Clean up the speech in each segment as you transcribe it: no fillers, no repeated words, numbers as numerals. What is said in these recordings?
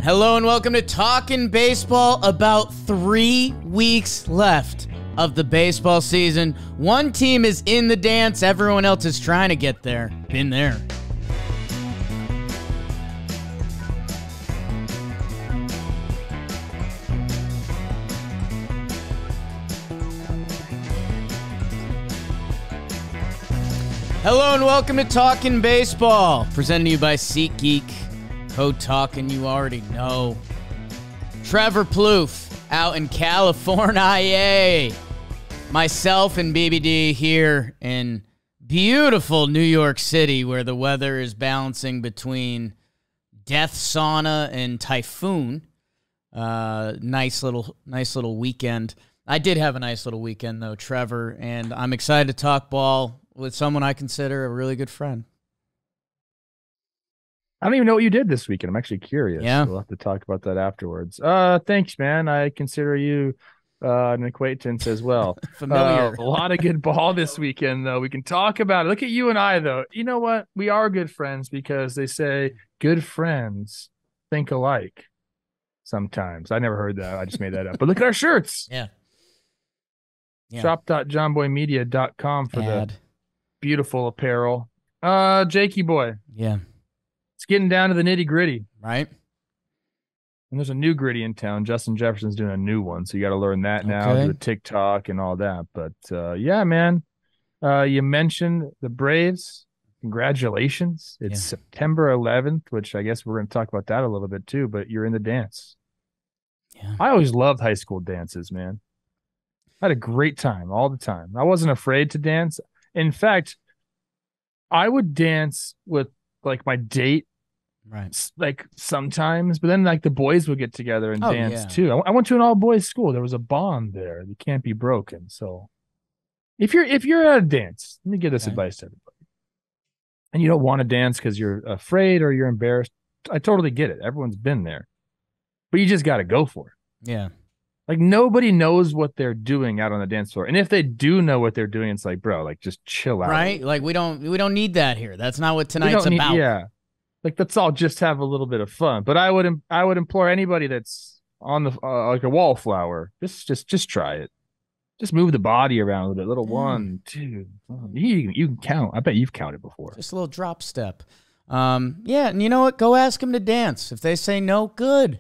Hello and welcome to Talkin' Baseball. About 3 weeks left of the baseball season. One team is in the dance. Everyone else is trying to get there. Been there. Hello and welcome to Talkin' Baseball. Presented to you by SeatGeek. Code Talkin', you already know. Trevor Plouffe out in California. Myself and BBD here in beautiful New York City, where the weather is balancing between death sauna and typhoon. Nice little weekend. I did have a nice little weekend though, Trevor, and I'm excited to talk ball with someone I consider a really good friend. I don't even know what you did this weekend. I'm actually curious. Yeah. We'll have to talk about that afterwards. Thanks, man. I consider you an acquaintance as well. Familiar. A lot of good ball this weekend, though. We can talk about it. Look at you and I, though. You know what? We are good friends because they say good friends think alike sometimes. I never heard that. I just made that up. But look at our shirts. Yeah. Shop.johnboymedia.com for the beautiful apparel. Jakey boy. Yeah. It's getting down to the nitty gritty. Right. And there's a new gritty in town. Justin Jefferson's doing a new one. So you got to learn that now, do the TikTok and all that. But yeah, man, you mentioned the Braves. Congratulations. It's September 11th, which I guess we're going to talk about that a little bit too, but you're in the dance. Yeah. I always loved high school dances, man. I had a great time all the time. I wasn't afraid to dance. In fact, I would dance with like my date, right? Like sometimes, but then like the boys would get together and dance too. I went to an all boys school. There was a bond there that can't be broken. So if you're at a dance, let me give this advice to everybody. And you don't want to dance because you're afraid or you're embarrassed. I totally get it. Everyone's been there, but you just got to go for it. Yeah. Like nobody knows what they're doing out on the dance floor. And if they do know what they're doing, it's like, bro, like just chill out. Like we don't need that here. That's not what tonight's about. Yeah. Like let's all just have a little bit of fun. But I would implore anybody that's on the like a wallflower, just try it. Just move the body around a little bit. Little 1, 2. You can count. I bet you've counted before. Just a little drop step. Yeah, and you know what? Go ask them to dance. If they say no, good.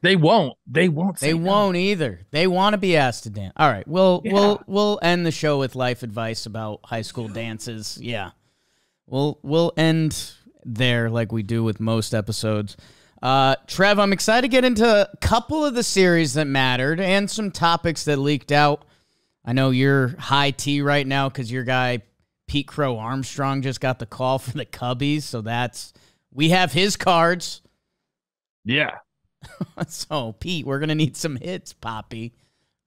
They won't. They won't either. They want to be asked to dance. All right. We'll end the show with life advice about high school dances. Yeah. We'll end there like we do with most episodes. Trev, I'm excited to get into a couple of the series that mattered and some topics that leaked out. I know you're high tea right now because your guy Pete Crow Armstrong just got the call for the Cubbies, so we have his cards. Yeah. So, Pete, we're going to need some hits, Poppy.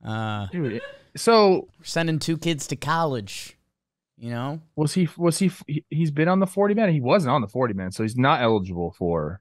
Dude, so we're sending 2 kids to college, you know? He's been on the 40-man? He wasn't on the 40-man, so he's not eligible for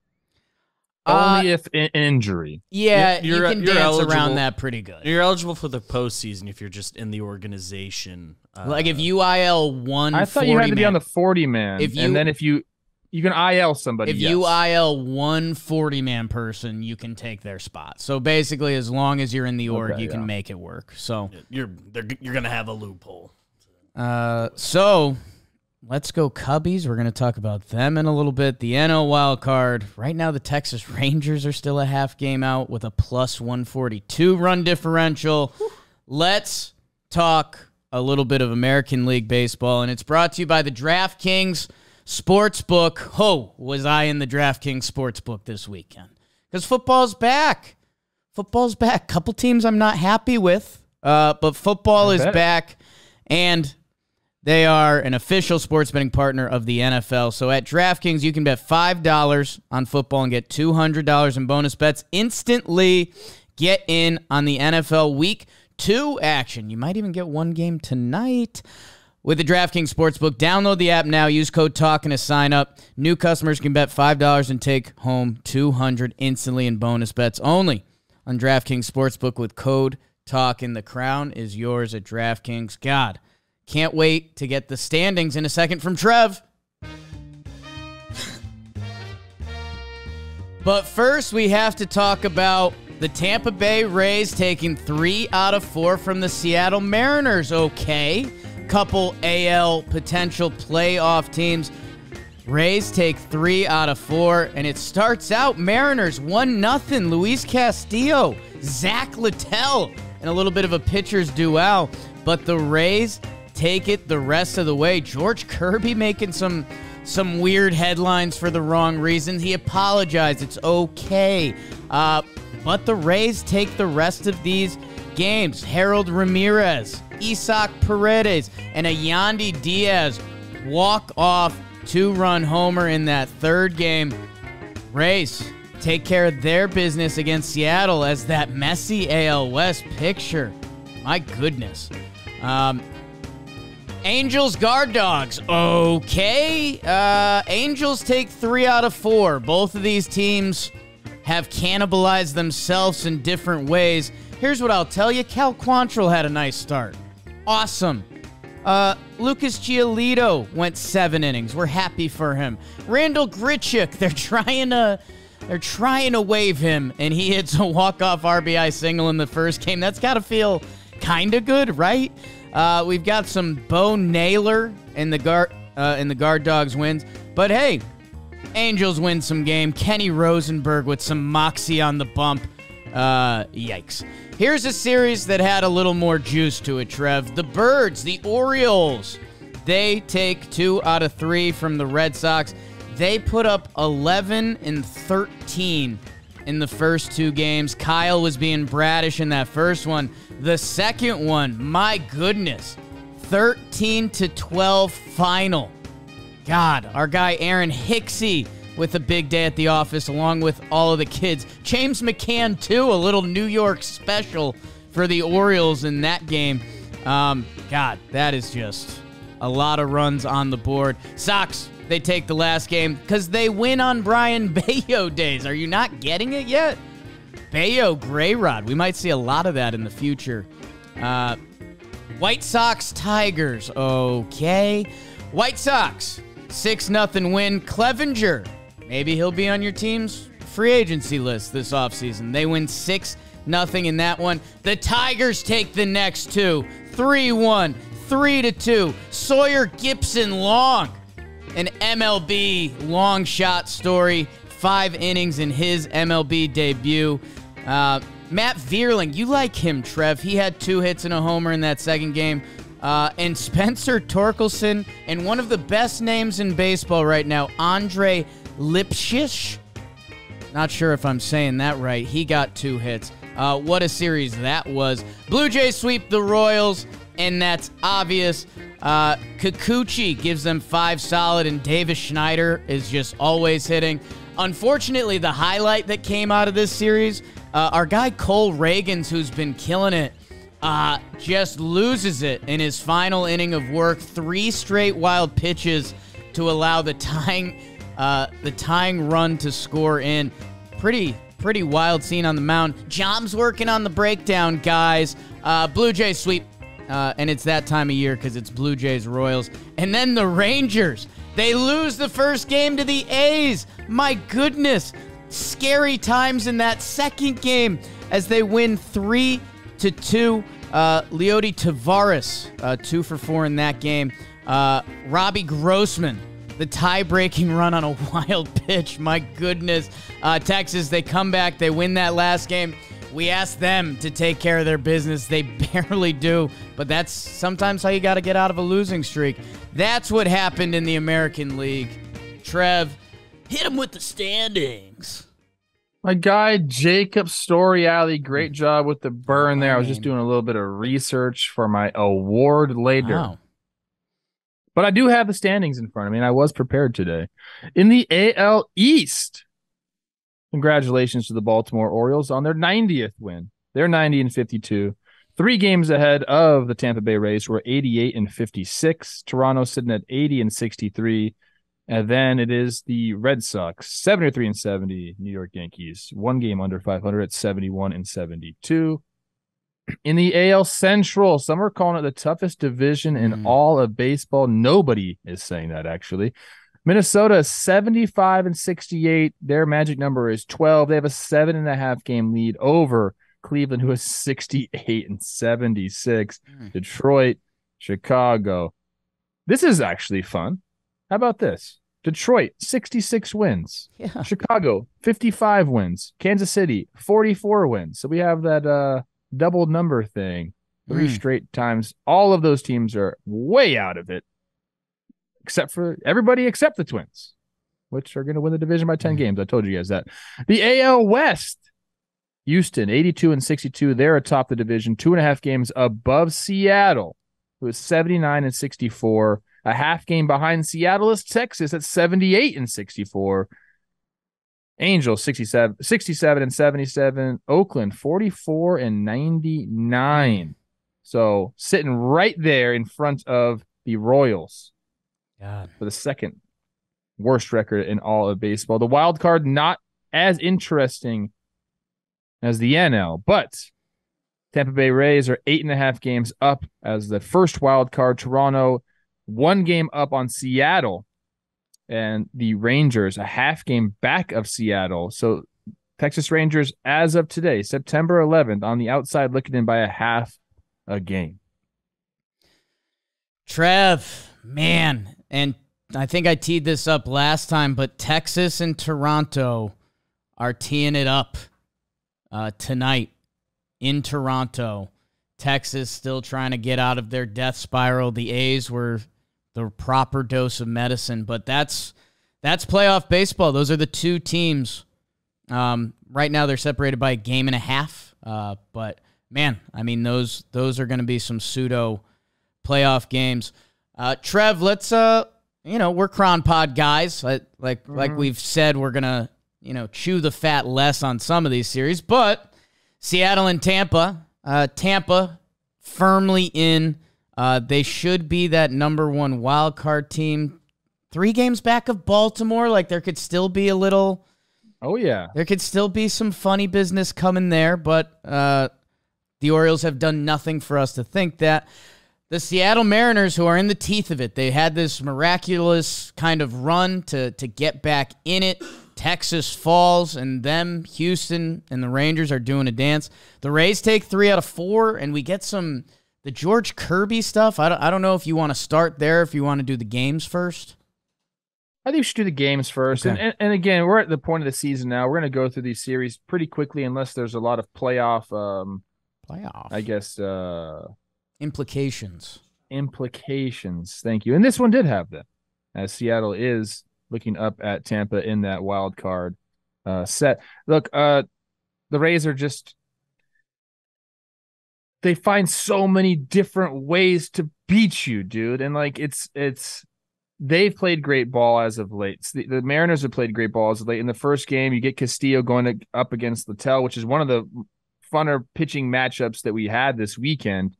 only if an injury. Yeah, you can dance around that pretty good. You're eligible for the postseason if you're just in the organization. Like if you IL one 40-man. I thought you had to be on the 40-man, and then if you can IL somebody. If you IL one 40-man person, you can take their spot. So basically, as long as you're in the org, you can make it work. So you're gonna have a loophole. So let's go Cubbies. We're gonna talk about them in a little bit. The NL wild card. Right now, the Texas Rangers are still a half game out with a plus 142 run differential. Let's talk a little bit of American League baseball, and it's brought to you by the DraftKings Sportsbook. Was I in the DraftKings Sportsbook this weekend? Because football's back. Couple teams I'm not happy with, but football is back, and they are an official sports betting partner of the NFL. So at DraftKings, you can bet $5 on football and get $200 in bonus bets instantly. Get in on the NFL Week 2 action. You might even get one game tonight with the DraftKings Sportsbook. Download the app now. Use code TALKING to sign up. New customers can bet $5 and take home $200 instantly in bonus bets only on DraftKings Sportsbook with code TALKING. The crown is yours at DraftKings. God, can't wait to get the standings in a second from Trev. But first, we have to talk about the Tampa Bay Rays taking 3 out of 4 from the Seattle Mariners. Okay. Couple AL potential playoff teams. Rays take 3 out of 4, and it starts out Mariners 1-0. Luis Castillo, Zach Littell, and a little bit of a pitcher's duel. But the Rays take it the rest of the way. George Kirby making some weird headlines for the wrong reasons. He apologized. It's okay. But the Rays take the rest of these games. Harold Ramirez, Isaac Paredes, and a Yandy Diaz walk-off 2-run homer in that third game. Rays take care of their business against Seattle as that messy AL West picture. My goodness. Angels Guard Dogs. Okay. Angels take 3 out of 4. Both of these teams have cannibalized themselves in different ways. Here's what I'll tell you. Cal Quantrill had a nice start. Awesome. Lucas Giolito went 7 innings. We're happy for him. Randall Grichuk, they're trying to wave him, and he hits a walk-off RBI single in the first game. That's got to feel kind of good, right? We've got some Bo Naylor in the Guard Dogs wins. But hey, Angels win some game. Kenny Rosenberg with some moxie on the bump. Yikes. Here's a series that had a little more juice to it, Trev. The Birds, the Orioles, they take 2 out of 3 from the Red Sox. They put up 11 and 13 in the first 2 games. Kyle was being bratish in that first one. The second one, my goodness, 13-12 final. God, our guy Aaron Hicksey with a big day at the office along with all of the kids. James McCann, too, a little New York special for the Orioles in that game. God, that is just a lot of runs on the board. Sox, they take the last game because they win on Brian Bayo days. Are you not getting it yet? Bayo, Gray Rod. We might see a lot of that in the future. White Sox, Tigers. Okay. White Sox, 6-0 win. Clevenger, maybe he'll be on your team's free agency list this offseason. They win 6-0 in that one. The Tigers take the next 2. 3-1, 3-2. Sawyer Gibson Long, an MLB long shot story. 5 innings in his MLB debut. Matt Vierling, you like him, Trev. He had 2 hits and a homer in that second game. And Spencer Torkelson, and one of the best names in baseball right now, Andre Lipschitz. Not sure if I'm saying that right. He got 2 hits. What a series that was. Blue Jays sweep the Royals, and that's obvious. Kikuchi gives them 5 solid, and Davis Schneider is just always hitting. Unfortunately, the highlight that came out of this series, our guy Cole Reagans, who's been killing it, just loses it in his final inning of work. 3 straight wild pitches to allow the tying run to score in. Pretty wild scene on the mound. Jom's working on the breakdown, guys. Blue Jays sweep, and it's that time of year because it's Blue Jays Royals. And then the Rangers, they lose the first game to the A's. My goodness, scary times in that second game as they win 3-2. Leody Tavares, 2 for 4 in that game. Robbie Grossman, the tie-breaking run on a wild pitch. My goodness. Texas, they come back. They win that last game. We asked them to take care of their business. They barely do, but that's sometimes how you got to get out of a losing streak. That's what happened in the American League. Trev, hit him with the standings. My guy, Jacob Story Alley, great job with the burn there. I was just doing a little bit of research for my award later. Wow. But I do have the standings in front of me, and I was prepared today. In the AL East, congratulations to the Baltimore Orioles on their 90th win. They're 90-52. 3 games ahead of the Tampa Bay Rays, who are 88-56. Toronto sitting at 80-63. And then it is the Red Sox, 73-70. New York Yankees, 1 game under 500 at 71-72. In the AL Central, some are calling it the toughest division in all of baseball. Nobody is saying that, actually. Minnesota is 75-68. Their magic number is 12. They have a 7.5 game lead over Cleveland, who is 68-76. Detroit, Chicago. This is actually fun. How about this? Detroit, 66 wins. Yeah. Chicago, 55 wins. Kansas City, 44 wins. So we have that double number thing 3 straight times. All of those teams are way out of it, except for everybody except the Twins, which are going to win the division by 10 games. I told you guys that. The AL West, Houston, 82-62. They're atop the division, 2.5 games above Seattle, who is 79-64. A half game behind Seattle is Texas at 78-64. Angels, 67-77. Oakland, 44-99. So sitting right there in front of the Royals. God. For the second worst record in all of baseball. The wild card, not as interesting as the NL, but Tampa Bay Rays are 8.5 games up as the first wild card. Toronto, 1 game up on Seattle, and the Rangers a half game back of Seattle. So Texas Rangers, as of today, September 11th, on the outside looking in by a half a game. Trev, man, and I think I teed this up last time, but Texas and Toronto are teeing it up tonight in Toronto. Texas still trying to get out of their death spiral. The A's were the proper dose of medicine, but that's playoff baseball. Those are the two teams. Right now they're separated by a game and a half. But man, I mean those are going to be some pseudo playoff games. Trev, let's we're Cron Pod guys. Like we've said, we're gonna chew the fat less on some of these series, but Seattle and Tampa. Tampa firmly in. They should be that number 1 wild card team. 3 games back of Baltimore. Like there could still be a little. Oh yeah, there could still be some funny business coming there, but the Orioles have done nothing for us to think that. The Seattle Mariners, who are in the teeth of it, they had this miraculous kind of run to get back in it. Texas falls, and them, Houston, and the Rangers are doing a dance. The Rays take 3 out of 4, and we get the George Kirby stuff. I don't know if you want to start there, if you want to do the games first. I think we should do the games first. Okay. And again, we're at the point of the season now. We're going to go through these series pretty quickly unless there's a lot of playoff, I guess, implications. Thank you. And this one did have them, as Seattle is looking up at Tampa in that wild card set. Look, the Rays are just, they find so many different ways to beat you, dude. And like, they've played great ball as of late. The Mariners have played great ball as of late. In the first game, you get Castillo going up against Latte, which is one of the funner pitching matchups that we had this weekend.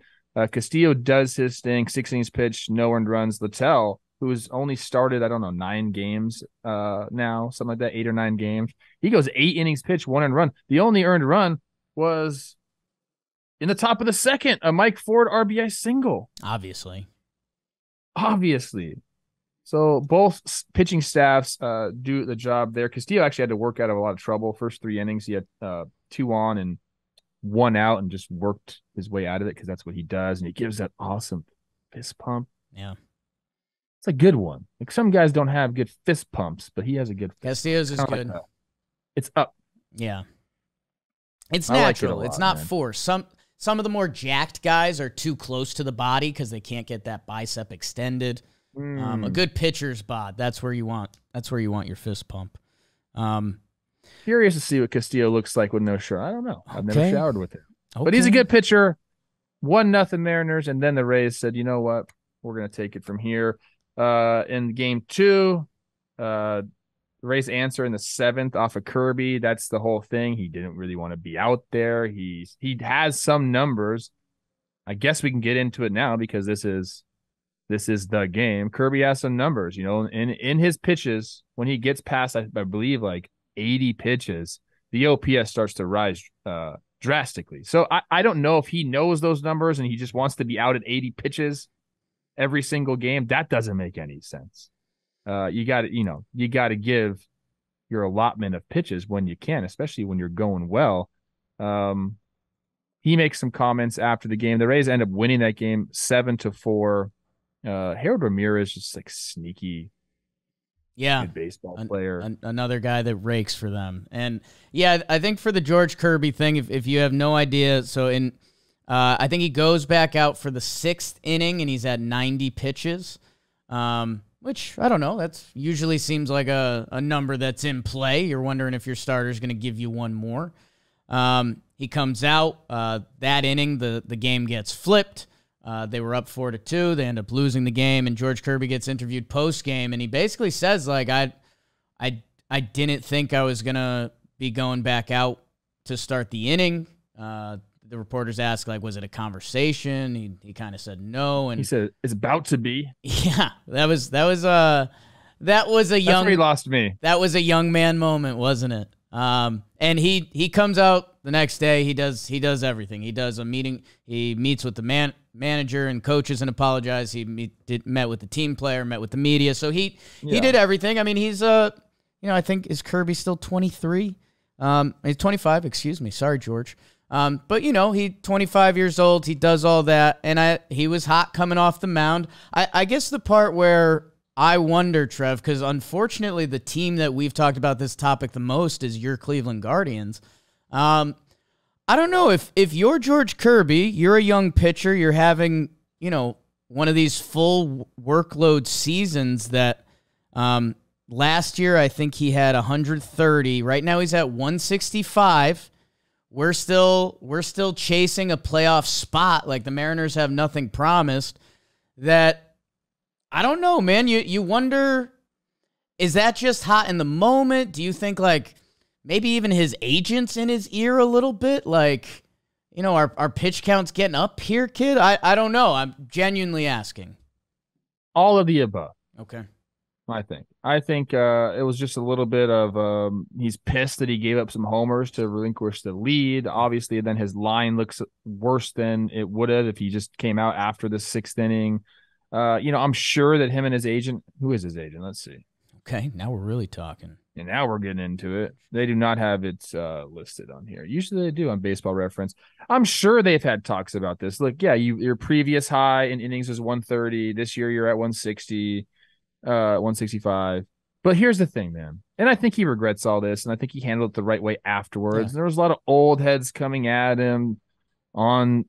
Castillo does his thing, 6 innings pitched, no earned runs. Latte, who's only started, 9 games now, something like that, 8 or 9 games. He goes 8 innings pitched, 1 earned run. The only earned run was in the top of the second, a Mike Ford RBI single. Obviously. So both pitching staffs do the job there. Castillo actually had to work out of a lot of trouble. First 3 innings, he had 2 on and 1 out and just worked his way out of it because that's what he does. And he gives that awesome fist pump. Yeah. It's a good one. Like some guys don't have good fist pumps, but he has a good fist. Castillo's is good. Like it's up. Yeah. It's natural. It's not forced. Some of the more jacked guys are too close to the body because they can't get that bicep extended. A good pitcher's bod. That's where you want your fist pump. Curious to see what Castillo looks like with no shirt. I don't know. I've never showered with him. But he's a good pitcher. 1-0 Mariners, and then the Rays said, you know what? We're going to take it from here. In game 2, the Rays answer in the 7th off of Kirby. That's the whole thing. He didn't really want to be out there. He has some numbers. I guess we can get into it now because this is the game. Kirby has some numbers, in his pitches, when he gets past, I believe, like 80 pitches, the OPS starts to rise drastically. So I don't know if he knows those numbers and he just wants to be out at 80 pitches every single game. That doesn't make any sense. you got to give your allotment of pitches when you can, especially when you're going well. He makes some comments after the game. The Rays end up winning that game 7-4. Harold Ramirez just like sneaky. Yeah, good baseball player. Another guy that rakes for them. And yeah, I think for the George Kirby thing, if you have no idea, so I think he goes back out for the 6th inning and he's at 90 pitches, which I don't know. That's usually seems like a number that's in play. You're wondering if your starter's going to give you one more. He comes out that inning, the game gets flipped. They were up 4-2. They end up losing the game, and George Kirby gets interviewed post-game, and he basically says, like, I didn't think I was going to be going back out to start the inning. The reporters asked, like, was it a conversation? He kind of said no, and he said it's about to be. Yeah, that was a young. That's where he lost me. That was a young man moment, wasn't it? And he comes out the next day. He does everything. He does a meeting. He meets with the manager and coaches and apologized. He met with the team player, met with the media. So he did everything. I mean, he's I think, is Kirby still 23? He's 25. Excuse me. Sorry, George. But he's 25 years old. He does all that, and he was hot coming off the mound. I guess the part where I wonder, Trev, because unfortunately the team that we've talked about this topic the most is your Cleveland Guardians. I don't know if you're George Kirby, you're a young pitcher, you're having, one of these full workload seasons that last year I think he had 130. Right now he's at 165. We're still chasing a playoff spot. Like the Mariners have nothing promised. That I don't know, man. You wonder, is that just hot in the moment? Do you think like maybe even his agent's in his ear a little bit? Like, our pitch count's getting up here, kid? I don't know. I'm genuinely asking. All of the above. Okay. I think it was just a little bit of he's pissed that he gave up some homers to relinquish the lead. Obviously, then his line looks worse than it would have if he just came out after the 6th inning. I'm sure that him and his agent, who is his agent? Let's see. Okay, now we're really talking. And now we're getting into it. They do not have it listed on here. Usually they do on Baseball Reference. I'm sure they've had talks about this. Look, yeah, your previous high in innings was 130. This year you're at 160, 165. But here's the thing, man. And I think he regrets all this, and I think he handled it the right way afterwards. Yeah. There was a lot of old heads coming at him on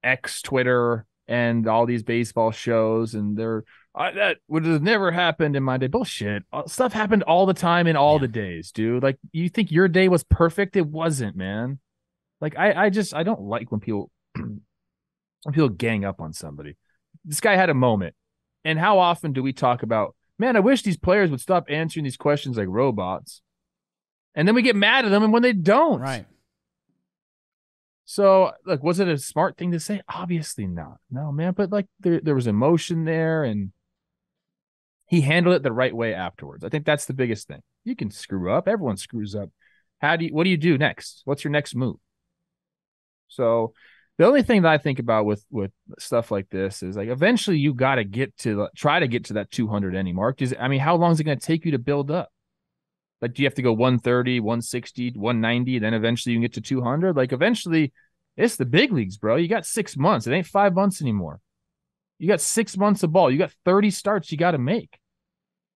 X Twitter and all these baseball shows, and that would have never happened in my day. Bullshit. Stuff happened all the time in all the days, dude. Like, you think your day was perfect? It wasn't, man. Like, I don't like when people gang up on somebody. This guy had a moment. And how often do we talk about, man, I wish these players would stop answering these questions like robots. And then we get mad at them and when they don't. Right. So, look, was it a smart thing to say? Obviously not. No, man. But, like, there was emotion there, and he handled it the right way afterwards. I think that's the biggest thing. You can screw up. Everyone screws up. What do you do next? What's your next move? So, the only thing that I think about with stuff like this is, like, eventually you got to try to get to that 200 inning mark. How long is it going to take you to build up? Like, do you have to go 130, 160, 190, then eventually you can get to 200? Like, eventually, it's the big leagues, bro. You got 6 months. It ain't 5 months anymore. You got 6 months of ball. You got 30 starts you got to make.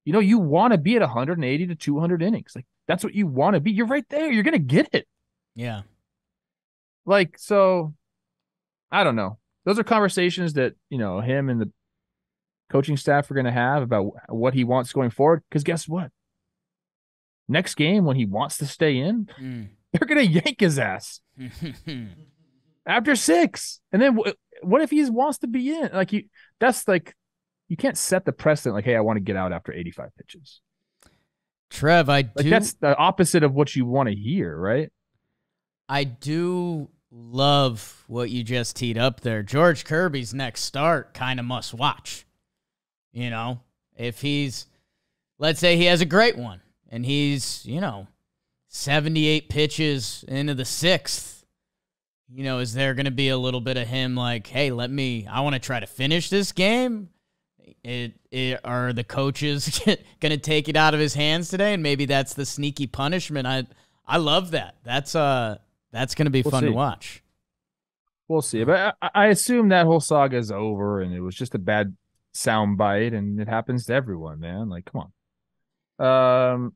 You want to be at 180 to 200 innings. Like, that's what you want to be. You're right there. You're going to get it. Yeah. Like, so, I don't know. Those are conversations that, him and the coaching staff are going to have about what he wants going forward. Because guess what? Next game, when he wants to stay in, they're going to yank his ass after 6. And then what if he wants to be in? Like, you can't set the precedent like, hey, I want to get out after 85 pitches. Trev, that's the opposite of what you want to hear, right? I do love what you just teed up there. George Kirby's next start kind of must watch. If let's say he has a great one. And he's, 78 pitches into the 6th. Is there going to be a little bit of him like, hey, I want to try to finish this game? Are the coaches going to take it out of his hands today? And maybe that's the sneaky punishment. I love that. That's going to be fun to watch. We'll see. But I assume that whole saga is over and it was just a bad soundbite, and it happens to everyone, man. Like, come on.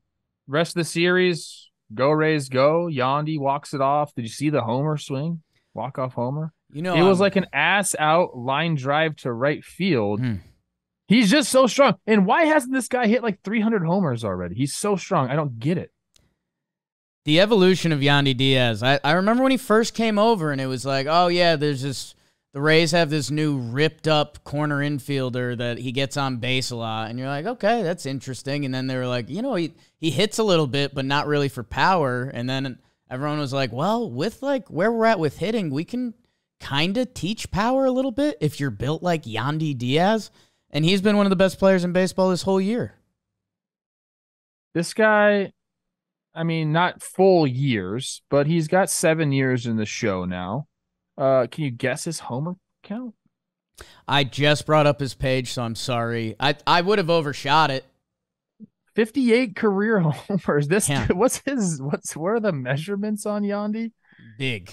Rest of the series, go Rays, go. Yandy walks it off. Did you see the homer swing? Walk-off homer? It was like an ass-out line drive to right field. He's just so strong. And why hasn't this guy hit like 300 homers already? He's so strong. I don't get it. The evolution of Yandy Diaz. I remember when he first came over, and it was like, oh, yeah, the Rays have this new ripped-up corner infielder that he gets on base a lot. And you're like, okay, that's interesting. And then they were like, he hits a little bit, but not really for power. And then everyone was like, well, with like where we're at with hitting, we can kind of teach power a little bit if you're built like Yandy Diaz. And he's been one of the best players in baseball this whole year. This guy, I mean, not full years, but he's got 7 years in the show now. Can you guess his homer count? I just brought up his page, so I'm sorry. I would have overshot it. 58 career homers. Where are the measurements on Yandy? Big.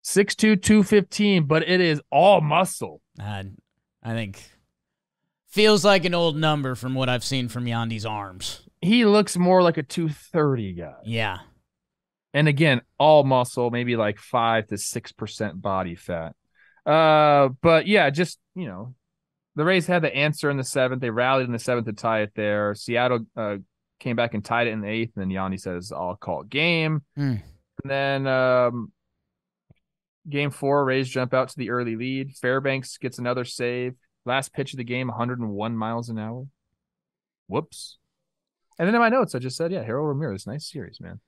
6'2", 215, but it is all muscle. I think feels like an old number from what I've seen from Yandy's arms. He looks more like a 230 guy. Yeah. And again, all muscle, maybe like 5 to 6% body fat. But yeah, just, the Rays had the answer in the 7th. They rallied in the 7th to tie it there. Seattle came back and tied it in the 8th. And then Yandy says, I'll call it game. And then game 4, Rays jump out to the early lead. Fairbanks gets another save. Last pitch of the game, 101 miles an hour. Whoops. And then in my notes, I just said, Harold Ramirez, nice series, man.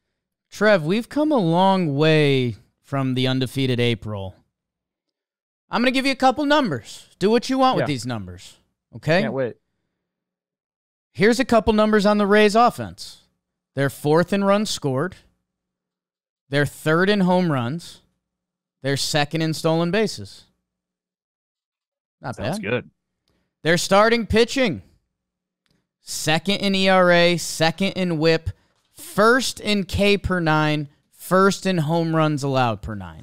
Trev, we've come a long way from the undefeated April. I'm going to give you a couple numbers. Do what you want with these numbers, okay? Can't wait. Here's a couple numbers on the Rays offense. They're 4th in runs scored. They're 3rd in home runs. They're 2nd in stolen bases. Not bad. Sounds good. They're starting pitching. 2nd in ERA, 2nd in WHIP, 1st in K per 9, 1st in home runs allowed per 9.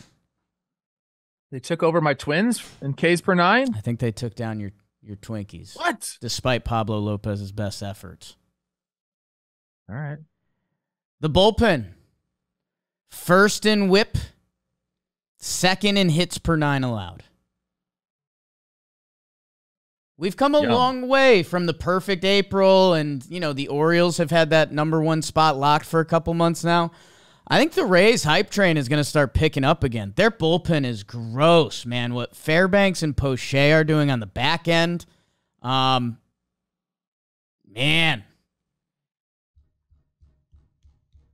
They took over my Twins in Ks per 9? I think they took down your Twinkies. What? Despite Pablo Lopez's best efforts. All right. The bullpen. 1st in WHIP, 2nd in hits per 9 allowed. We've come a long way from the perfect April, and, the Orioles have had that number 1 spot locked for a couple months now. I think the Rays hype train is going to start picking up again. Their bullpen is gross, man. What Fairbanks and Poche are doing on the back end, man.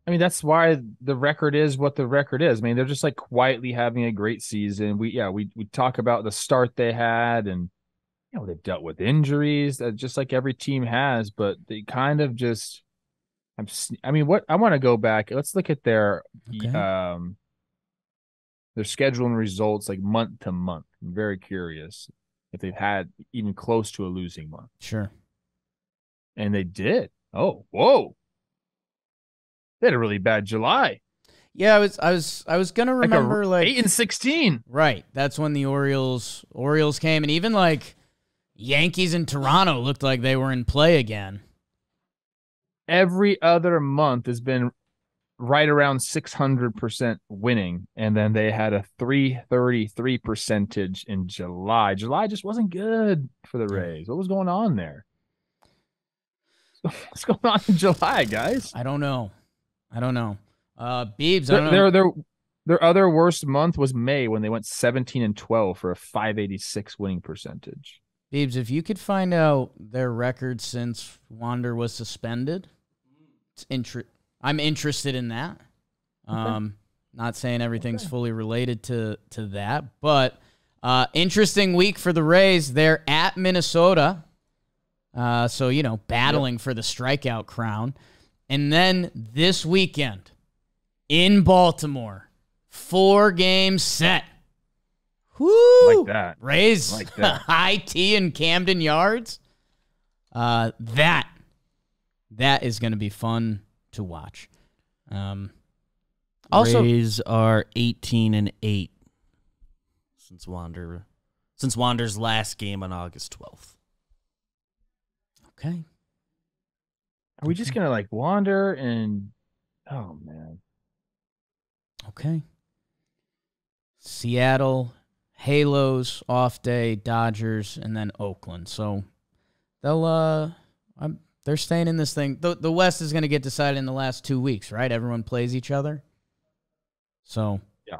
I mean, that's why the record is what the record is. I mean, they're just like quietly having a great season. We talk about the start they had, and they've dealt with injuries, just like every team has, but they kind of just. I want to go back. Let's look at their schedule and results like month to month. I'm very curious if they've had even close to a losing month. Sure. And they did. Oh, whoa. They had a really bad July. Yeah, I was gonna remember like 8-16. Right. That's when the Orioles came, and even like Yankees and Toronto looked like they were in play again. Every other month has been right around 600% winning, and then they had a 333 percentage in July. July just wasn't good for the Rays. What was going on there? What's going on in July, guys? I don't know. Beebs, I don't know. Their other worst month was May when they went 17-12 for a 586 winning percentage. Beebs, if you could find out their record since Wander was suspended, I'm interested in that. Okay. Not saying everything's fully related to that, but interesting week for the Rays. They're at Minnesota, so battling for the strikeout crown. And then this weekend in Baltimore, 4-game set. Whoo! Like that. Raise Like that. IT and Camden Yards. That is going to be fun to watch. Also, Rays are 18-8 since Wander's last game on August 12th. Okay. Are we just gonna wander and? Oh man. Okay. Seattle, Halos, off day, Dodgers, and then Oakland. So they're staying in this thing. The West is going to get decided in the last 2 weeks, right? Everyone plays each other. So yeah,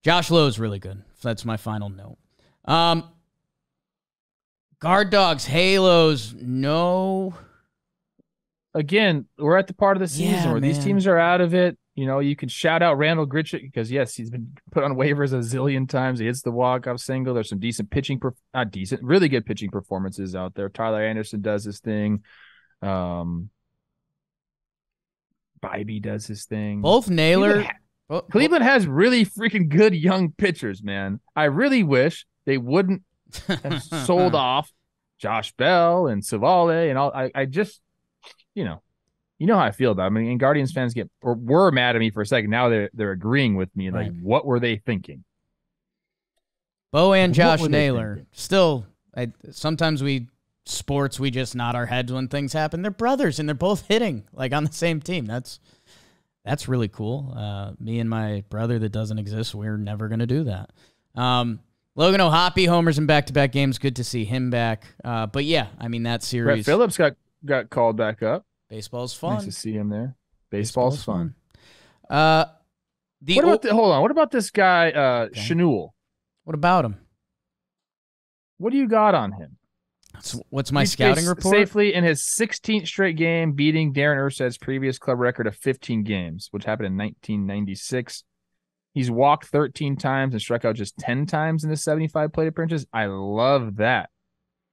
Josh Lowe's really good. That's my final note. Guard Dogs, Halos, no. Again, we're at the part of the season where these teams are out of it. You can shout out Randall Grichuk because, yes, he's been put on waivers a zillion times. He hits the walk-off single. There's some decent pitching, not decent, really good pitching performances out there. Tyler Anderson does his thing. Bybee does his thing. Both Naylor. Cleveland has really freaking good young pitchers, man. I really wish they wouldn't have sold off Josh Bell and Savale and all. I just, you know how I feel about it. I mean, and Guardians fans were mad at me for a second. Now they're agreeing with me. Like, what were they thinking? Bo and Josh Naylor. Still, sometimes we just nod our heads when things happen. They're brothers, and they're both hitting on the same team. That's really cool. Me and my brother that doesn't exist, we're never going to do that. Logan O'Hoppe homers in back-to-back games. Good to see him back. But, yeah, I mean, that series. Brett Phillips got called back up. Baseball's fun. Nice to see him there. Baseball's fun. Hold on. What about this guy, Chenul? What about him? What do you got on him? What's my scouting report? Safely in his 16th straight game, beating Darren Ersted's previous club record of 15 games, which happened in 1996. He's walked 13 times and struck out just 10 times in the 75 plate appearances. I love that.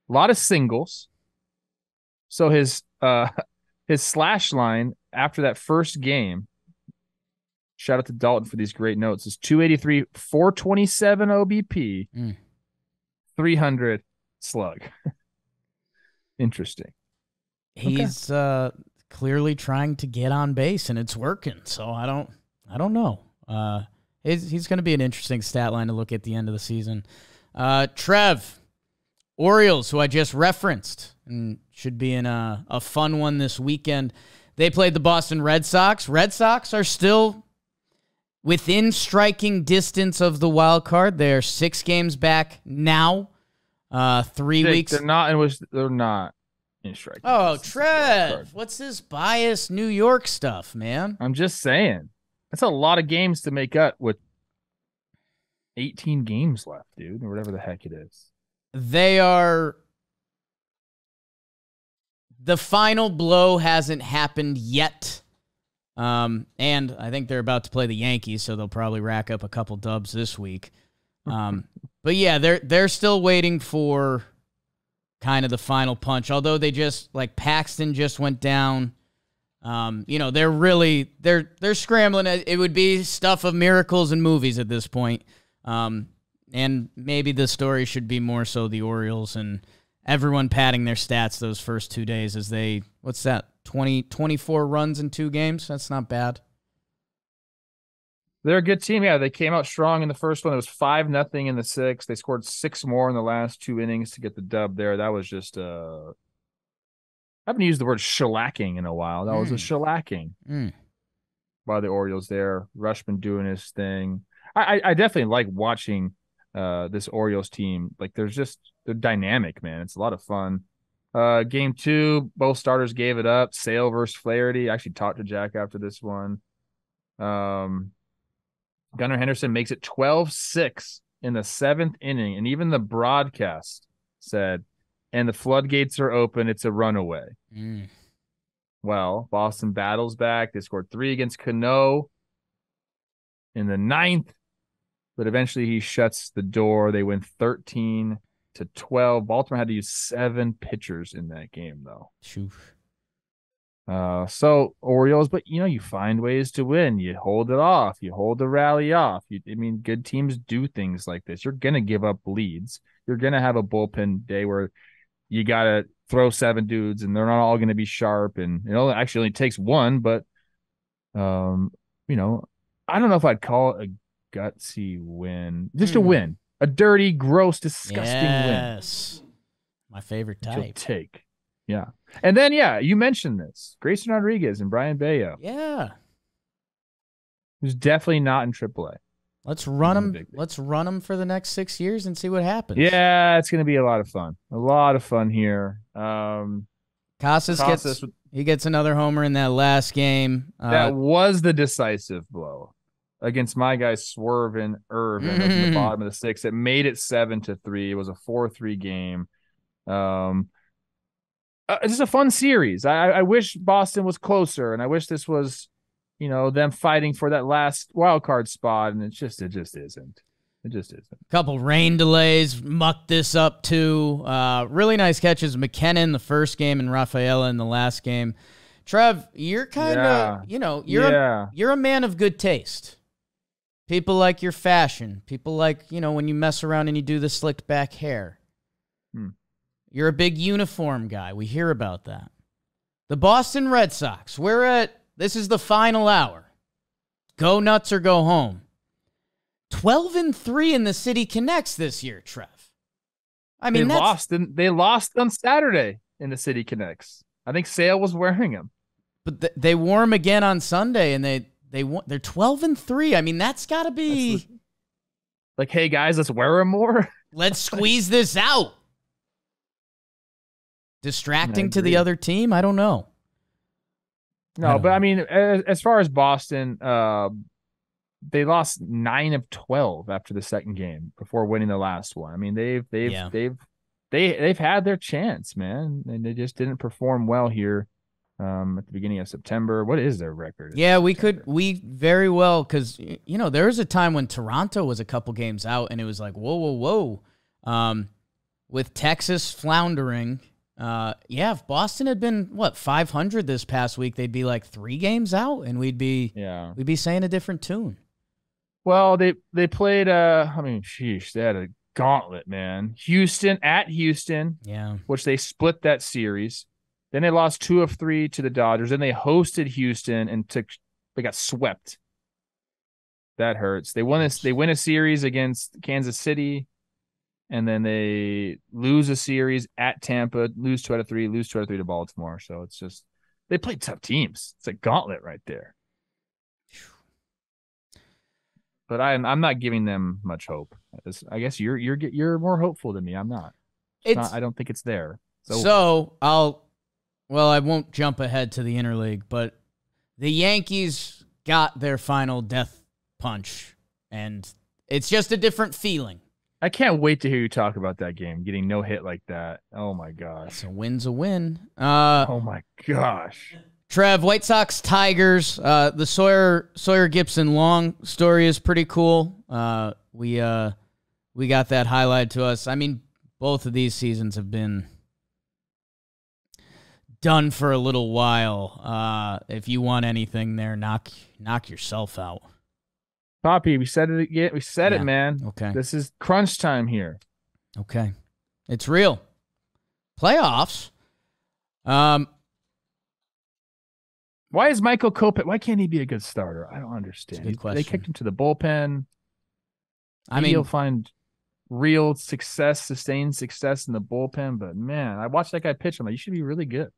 A lot of singles. So his slash line after that first game, shout out to Dalton for these great notes, is 283, 427 OBP, 300 slug. Interesting. He's clearly trying to get on base, and it's working. So I don't know. He's going to be an interesting stat line to look at the end of the season. Trev, Orioles, who I just referenced, and should be in a fun one this weekend. They played the Boston Red Sox. Red Sox are still within striking distance of the wild card. They're 6 games back now. 3 weeks. They're not in striking. Oh, Trev, what's this biased New York stuff, man? I'm just saying. That's a lot of games to make up with 18 games left, dude, or whatever the heck it is. They are... The final blow hasn't happened yet. And I think they're about to play the Yankees, so they'll probably rack up a couple dubs this week. But yeah, they're still waiting for kind of the final punch. Although they just Paxton just went down. They're scrambling. It would be stuff of miracles and movies at this point. And maybe the story should be more so the Orioles and everyone padding their stats those first 2 days as they, 24 runs in 2 games? That's not bad. They're a good team. Yeah, they came out strong in the first one. It was 5-0 in the 6th. They scored 6 more in the last 2 innings to get the dub there. That was just I haven't used the word shellacking in a while. That was a shellacking by the Orioles there. Rushman doing his thing. I definitely like watching this Orioles team. They're dynamic, man. It's a lot of fun. Game 2, both starters gave it up. Sale versus Flaherty. I actually talked to Jack after this one. Gunnar Henderson makes it 12-6 in the 7th inning, and even the broadcast said, and the floodgates are open, it's a runaway. Well, Boston battles back. They scored 3 against Cano in the 9th, but eventually he shuts the door. They win 13-12. Baltimore had to use 7 pitchers in that game, though. So Orioles, but you find ways to win. You hold it off. You hold the rally off. Good teams do things like this. You're gonna give up leads. You're gonna have a bullpen day where you gotta throw 7 dudes, and they're not all gonna be sharp. And actually only takes one, but I don't know if I'd call it a gutsy win. Just a win, a dirty, gross, disgusting win. Yes, my favorite type. You'll take. Yeah. And then, you mentioned this. Grayson Rodriguez and Brian Bayo. Yeah. Who's definitely not in AAA. Let's run him. Let's run him for the next 6 years and see what happens. Yeah, it's going to be a lot of fun. A lot of fun here. Casas gets another homer in that last game. That was the decisive blow against my guy Swerve Irvin in the bottom of the 6th. It made it 7-3. It was a 4-3 game. It's just a fun series. I wish Boston was closer, and I wish this was, them fighting for that last wild card spot, and it just isn't. It just isn't. Couple rain delays mucked this up too. Really nice catches, McKenna in the first game and Rafaela in the last game. Trev, you're kind of, you're a man of good taste. People like your fashion. People like, when you mess around and you do the slicked back hair. You're a big uniform guy. We hear about that. The Boston Red Sox, this is the final hour. Go nuts or go home. 12-3 in the City Connects this year, Trev. They lost on Saturday in the City Connects. I think Sale was wearing them. But they wore them again on Sunday, and they're 12-3. That's got to be like, hey guys, let's wear them more. Let's squeeze this out. Distracting to the other team? I don't know. No, but as far as Boston, they lost 9 of 12 after the second game before winning the last one. They've had their chance, man, and they just didn't perform well here at the beginning of September. What is their record? Yeah, we very well, because there was a time when Toronto was a couple games out, and it was like whoa. With Texas floundering. If Boston had been 500 this past week, they'd be like 3 games out, and we'd be saying a different tune. Well, they played they had a gauntlet, man. Houston, which they split that series. Then they lost 2 of 3 to the Dodgers. Then they hosted Houston and they got swept. That hurts. They win a series against Kansas City. And then they lose a series at Tampa, lose 2 out of 3, lose 2 out of 3 to Baltimore. So it's just, they played tough teams. It's a gauntlet right there. But I'm not giving them much hope. I guess you're more hopeful than me. I'm not. I don't think it's there. I won't jump ahead to the Interleague, but the Yankees got their final death punch, and it's just a different feeling. I can't wait to hear you talk about that game, getting no hit like that. Oh, my gosh. A win's a win. Oh, my gosh. Trev, White Sox, Tigers. The Sawyer Gibson Long story is pretty cool. We got that highlighted to us. Both of these seasons have been done for a little while. If you want anything there, knock yourself out. Poppy, we said it again. We said it, man. Okay. This is crunch time here. Okay. It's real. Playoffs. Why is Michael Kopech? Why can't he be a good starter? I don't understand. Good question. They kicked him to the bullpen. He'll find real success, sustained success in the bullpen. But man, I watched that guy pitch. I'm like, you should be really good.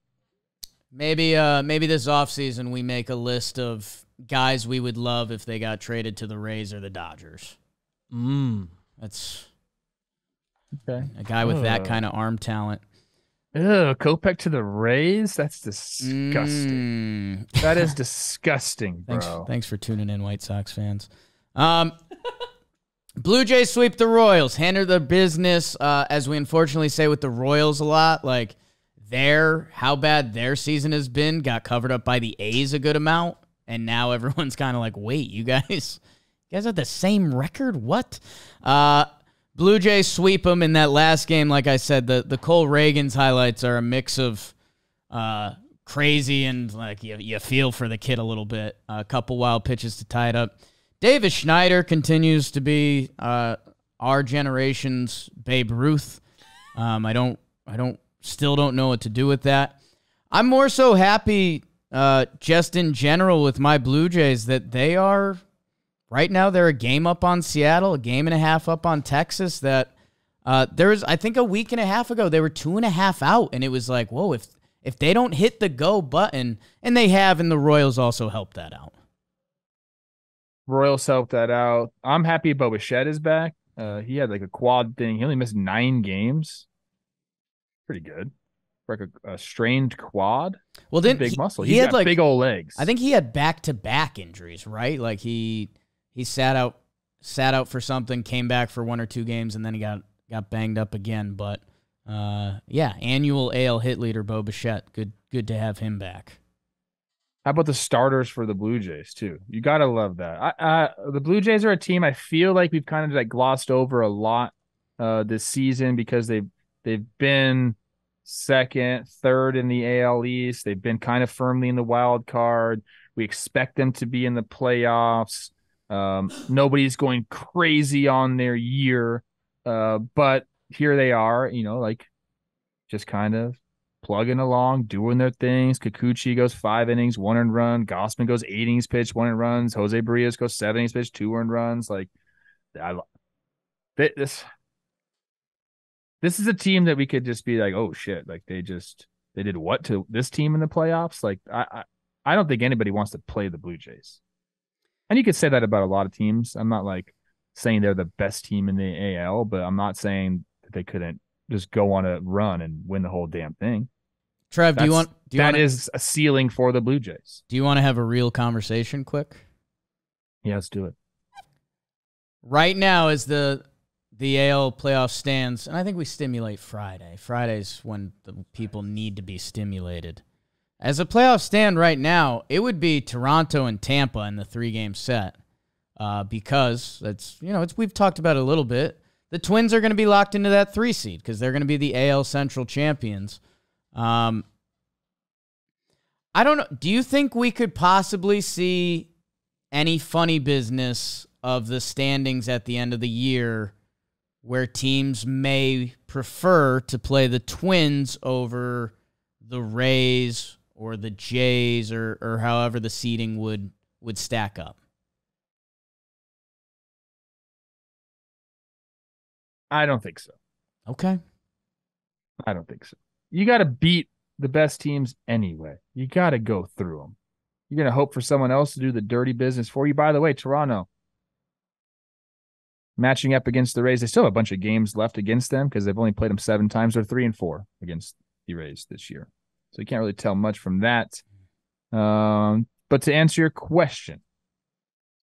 Maybe this offseason we make a list of guys we would love if they got traded to the Rays or the Dodgers. That's okay. A guy with that kind of arm talent. Kopech to the Rays? That's disgusting. That is disgusting, bro. Thanks for tuning in, White Sox fans. Blue Jays sweep the Royals. Handle their business, as we unfortunately say with the Royals a lot. Like, how bad their season has been got covered up by the A's a good amount. And now everyone's kind of like, wait, you guys have the same record? What? Blue Jays sweep them in that last game. Like I said, the Cole Reagans highlights are a mix of crazy, and like you feel for the kid a little bit. A couple wild pitches to tie it up. Davis Schneider continues to be our generation's Babe Ruth. Still don't know what to do with that. I'm more so happy just in general with my Blue Jays that they are right now. They're a game up on Seattle, a game and a half up on Texas. That I think a week and a half ago they were 2.5 out, and it was like, whoa, if they don't hit the go button, and they have, and the Royals also helped that out. Royals helped that out. I'm happy Bo Bichette is back. He had like a quad thing. He only missed 9 games. Pretty good. For like a strained quad. Well, then big muscle. He had got like big old legs. I think he had back-to-back injuries, right? Like he sat out for something, came back for 1 or 2 games, and then he got banged up again. But annual AL hit leader Bo Bichette. Good to have him back. How about the starters for the Blue Jays too? You gotta love that. The Blue Jays are a team I feel like we've kind of like glossed over a lot this season because they've been second, third in the AL East. They've been kind of firmly in the wild card. We expect them to be in the playoffs. Nobody's going crazy on their year, but here they are. Like just kind of plugging along, doing their things. Kikuchi goes 5 innings, 1 earned run. Gossman goes 8 innings pitched, 1 earned runs. Jose Barrios goes 7 innings pitched, 2 earned runs. Like, this is a team that we could just be like, oh shit, like they did what to this team in the playoffs? Like, I don't think anybody wants to play the Blue Jays. And you could say that about a lot of teams. I'm not like saying they're the best team in the AL, but I'm not saying that they couldn't just go on a run and win the whole damn thing. Trev, that is a ceiling for the Blue Jays. Do you want to have a real conversation quick? Yeah, let's do it. Right now, as the AL playoff stands, and I think we stimulate Friday. Friday's when the people need to be stimulated. As a playoff stand right now, it would be Toronto and Tampa in the 3-game set because we've talked about it a little bit. The Twins are going to be locked into that 3 seed because they're going to be the AL Central champions. I don't know. Do you think we could possibly see any funny business of the standings at the end of the year where teams may prefer to play the Twins over the Rays or the Jays or however the seeding would stack up? I don't think so. Okay. I don't think so. You got to beat the best teams anyway. You got to go through them. You're going to hope for someone else to do the dirty business for you. By the way, Toronto, matching up against the Rays, they still have a bunch of games left against them because they've only played them 7 times. They're 3-4 against the Rays this year. So you can't really tell much from that. But to answer your question,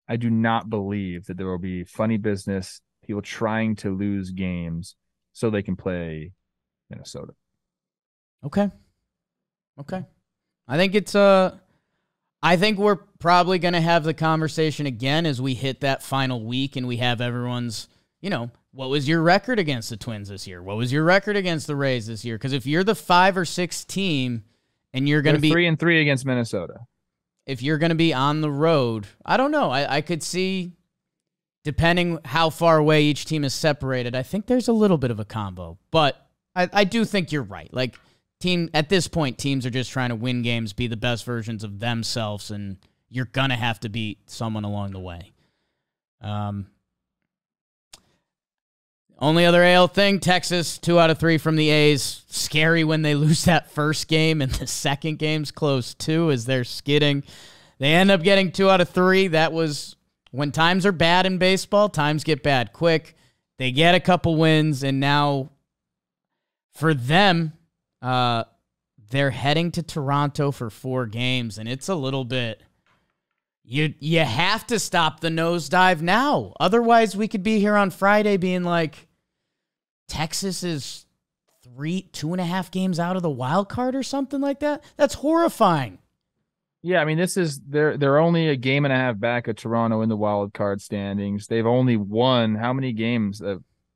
I do not believe that there will be funny business, people trying to lose games so they can play Minnesota. Okay. I think we're probably going to have the conversation again as we hit that final week and we have everyone's, what was your record against the Twins this year? What was your record against the Rays this year? Because if you're the 5 or 6 team and you're going to be 3-3 against Minnesota, if you're going to be on the road, I don't know. I could see, depending how far away each team is separated, I think there's a little bit of a combo. But I do think you're right. Like, at this point, teams are just trying to win games, be the best versions of themselves, and you're going to have to beat someone along the way. Only other AL thing, Texas, 2 out of 3 from the A's. Scary when they lose that first game, and the second game's close too as they're skidding. They end up getting 2 out of 3. That was when times are bad in baseball, times get bad quick. They get a couple wins, and now for them, they're heading to Toronto for 4 games, and it's a little bit. You have to stop the nosedive now. Otherwise, we could be here on Friday being like, Texas is 2.5 games out of the wild card or something like that. That's horrifying. Yeah, I mean, they're only a game and a half back of Toronto in the wild card standings. They've only won how many games?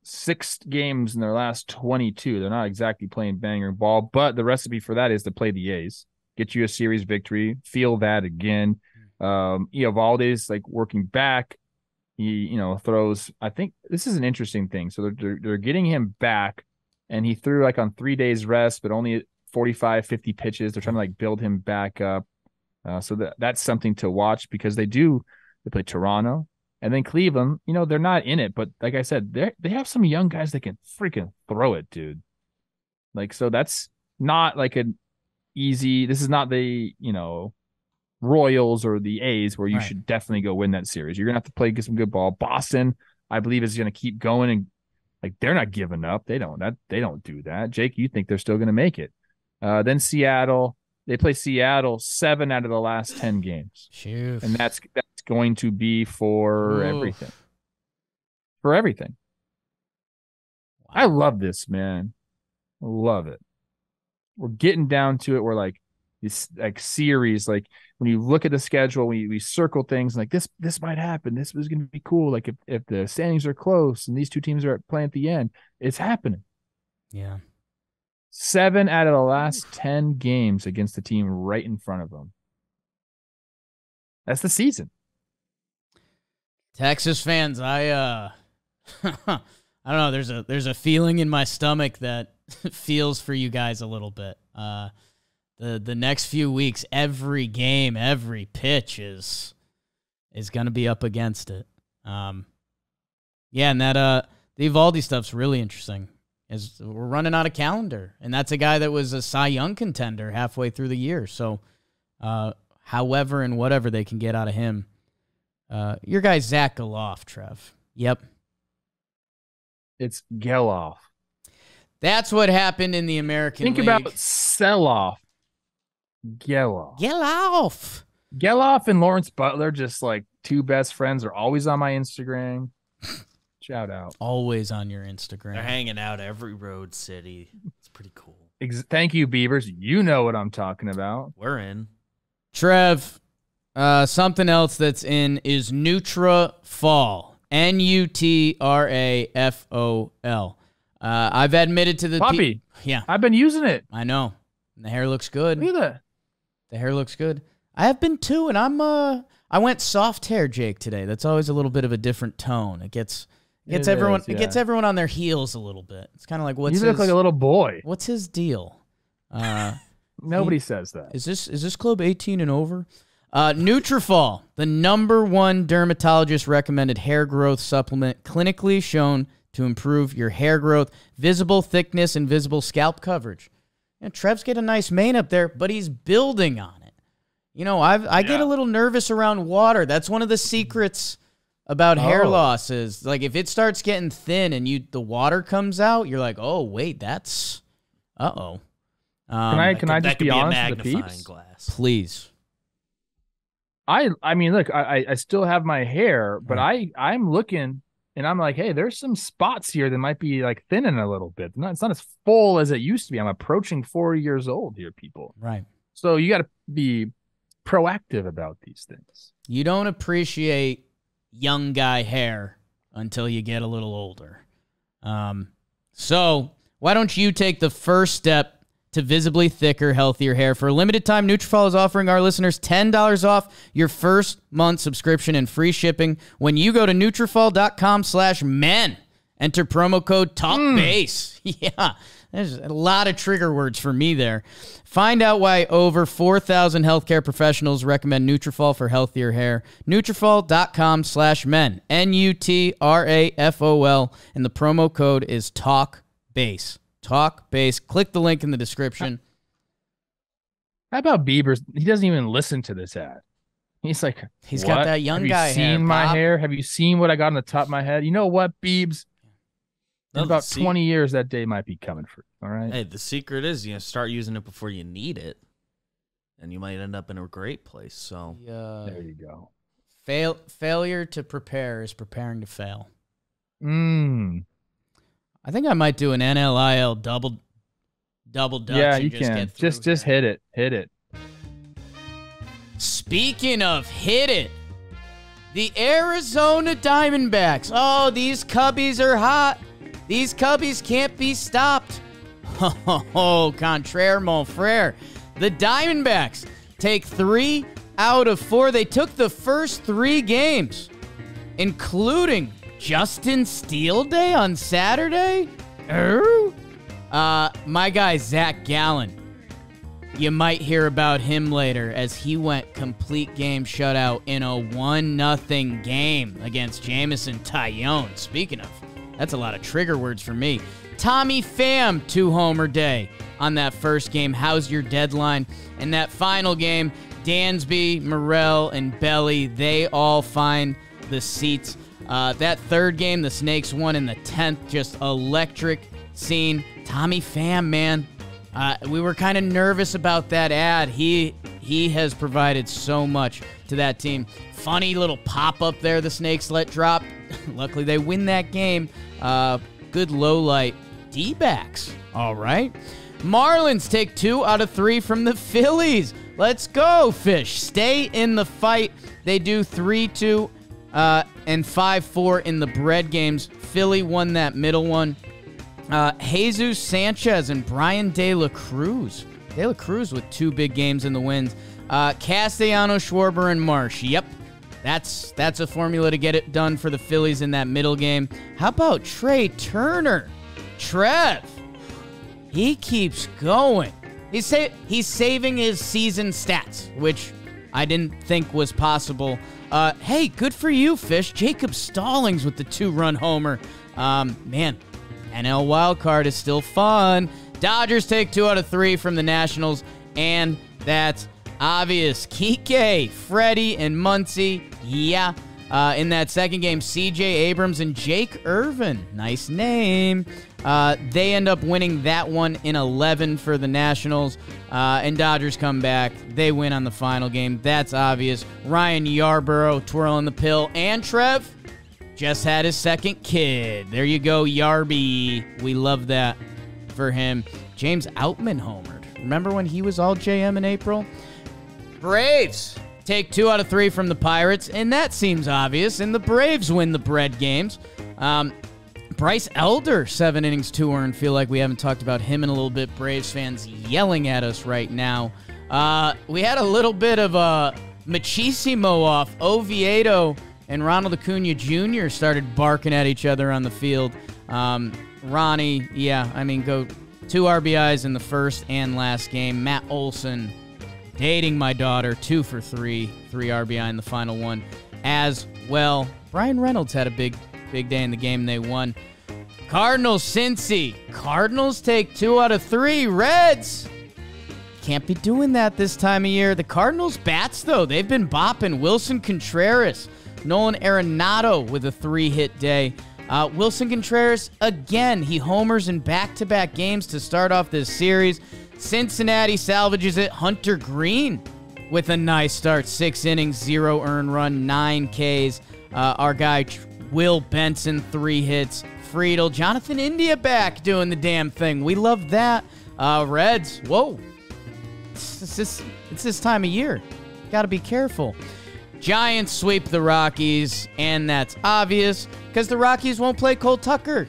6 games in their last 22. They're not exactly playing banger ball, but the recipe for that is to play the A's. get you a series victory. Feel that again. Valdez like working back. He throws. I think this is an interesting thing. So they're getting him back, and he threw like on 3 days rest, but only 45, 50 pitches. They're trying to like build him back up. So that's something to watch because they play Toronto and then Cleveland. They're not in it, but like I said, they have some young guys that can freaking throw it, dude. Like, so that's not like an easy. This is not the Royals or the A's where you should definitely go win that series. You're gonna have to get some good ball. Boston, I believe, is gonna keep going and like they're not giving up. They don't do that. Jake, you think they're still gonna make it? Then Seattle. They play Seattle 7 out of the last 10 games. Shoot. And that's going to be for everything. For everything. Wow. I love this, man. I love it. We're getting down to it. We're like this like series. Like when you look at the schedule, we circle things like this might happen. This was going to be cool. Like if the standings are close and these two teams are playing at the end, it's happening. Yeah. 7 out of the last 10 games against the team right in front of them. That's the season. Texas fans, I don't know. There's a feeling in my stomach that feels for you guys a little bit. The next few weeks, every game, every pitch is going to be up against it. And that the Eovaldi stuff's really interesting. We're running out of calendar, and that's a guy that was a Cy Young contender halfway through the year. So, however and whatever they can get out of him, your guy Zach Geloff, Trev. Yep, it's Geloff. That's what happened in the American League. Think about sell-off. Geloff and Lawrence Butler, just like two best friends, are always on my Instagram. Shout out. Always on your Instagram. They're hanging out every road city. It's pretty cool. Thank you, Beavers. You know what I'm talking about. We're in. Trev, something else that's in is Nutrafol. Nutrafol. I've admitted to the puppy. Yeah. I've been using it. I know. And the hair looks good. Look at that. The hair looks good. I have been too, and I went soft hair, Jake, today. That's always a little bit of a different tone. It gets everyone on their heels a little bit. It's kind of like you look like a little boy. What's his deal? Nobody says that. Is this club 18 and over? Nutrafol, the #1 dermatologist recommended hair growth supplement, clinically shown to improve your hair growth, visible thickness, and visible scalp coverage. And Trev's get a nice mane up there, but he's building on it. I get a little nervous around water. That's one of the secrets about hair loss is, like, if it starts getting thin and the water comes out, you're like, oh, wait, that's uh-oh. Can I just be honest with the peeps? Glass. Please. I mean, look, I still have my hair, but I'm looking and I'm like, hey, there's some spots here that might be like thinning a little bit. It's not as full as it used to be. I'm approaching 40 years old here, people. Right. So you got to be proactive about these things. You don't appreciate young guy hair until you get a little older. So why don't you take the first step to visibly thicker, healthier hair? For a limited time, Nutrafol is offering our listeners $10 off your first month subscription and free shipping when you go to Nutrafol.com/men. Enter promo code TALKBASE. Yeah, there's a lot of trigger words for me there. Find out why over 4,000 healthcare professionals recommend Nutrafol for healthier hair. Nutrafol.com/men. Nutrafol. And the promo code is TALKBASE. TALKBASE. Click the link in the description. How about Bieber's? He doesn't even listen to this ad. He's like, he's got that young guy hair. Have you seen my hair? Have you seen what I got on the top of my head? You know what, Biebs? In about 20 years, that day might be coming for you. All right. Hey, the secret is start using it before you need it, and you might end up in a great place. So there you go. Failure to prepare is preparing to fail. I think I might do an NLIL double Dutch. Yeah, you can. Just hit it. Hit it. Speaking of hit it, the Arizona Diamondbacks. Oh, these Cubbies are hot. These Cubbies can't be stopped. Oh, contraire, mon frere. The Diamondbacks take 3 out of 4. They took the first 3 games, including Justin Steele Day on Saturday. My guy, Zach Gallen. You might hear about him later as he went complete game shutout in a 1-0 game against Jamison Tyone. Speaking of, that's a lot of trigger words for me. Tommy Pham, 2-homer day on that first game. How's your deadline? And that final game, Dansby, Morel, and Belly, they all find the seats. That third game, the Snakes won in the 10th. Just electric scene. Tommy Pham, man. We were kind of nervous about that ad. He has provided so much to that team. Funny little pop-up there the Snakes let drop. Luckily, they win that game. Good low light. DBacks. All right. Marlins take 2 out of 3 from the Phillies. Let's go, Fish. Stay in the fight. They do 3-2 and 5-4 in the bread games. Philly won that middle one. Jesus Sanchez and Brian De La Cruz. De La Cruz with 2 big games in the wins. Castellanos, Schwarber, and Marsh. Yep, that's a formula to get it done for the Phillies in that middle game. How about Trey Turner? Trev. He keeps going. He's saving his season stats, which I didn't think was possible. Hey, good for you, Fish. Jacob Stallings with the 2-run homer. Man, NL wildcard is still fun. Dodgers take 2 out of 3 from the Nationals, and that's obvious. Kike, Freddie, and Muncy, yeah. In that second game, C.J. Abrams and Jake Irvin, nice name. They end up winning that one in 11 for the Nationals, and Dodgers come back. They win on the final game. That's obvious. Ryan Yarborough twirling the pill, and Trev just had his second kid. There you go, Yarby. We love that for him. James Outman homered. Remember when he was all JM in April? Braves take 2 out of 3 from the Pirates, and that seems obvious, and the Braves win the bread games. Bryce Elder, 7 innings, 2 earned. Feel like we haven't talked about him in a little bit. Braves fans yelling at us right now. We had a little bit of a machismo off. Oviedo and Ronald Acuna Jr. started barking at each other on the field. Ronnie, yeah, I mean, go 2 RBIs in the first and last game. Matt Olson, dating my daughter, 2 for 3, 3 RBI in the final one as well. Brian Reynolds had a big day in the game. They won. Cardinals, Cincy. Cardinals take 2 out of 3. Reds. Can't be doing that this time of year. The Cardinals bats, though, they've been bopping. Wilson Contreras, Nolan Arenado with a 3-hit day. Wilson Contreras, again, he homers in back-to-back games to start off this series. Cincinnati salvages it. Hunter Greene with a nice start. 6 innings, 0 earned run, 9 Ks. Our guy Will Benson, 3 hits. Friedel, Jonathan India back doing the damn thing. We love that. Reds, whoa. It's this time of year. Got to be careful. Giants sweep the Rockies, and that's obvious because the Rockies won't play Cole Tucker.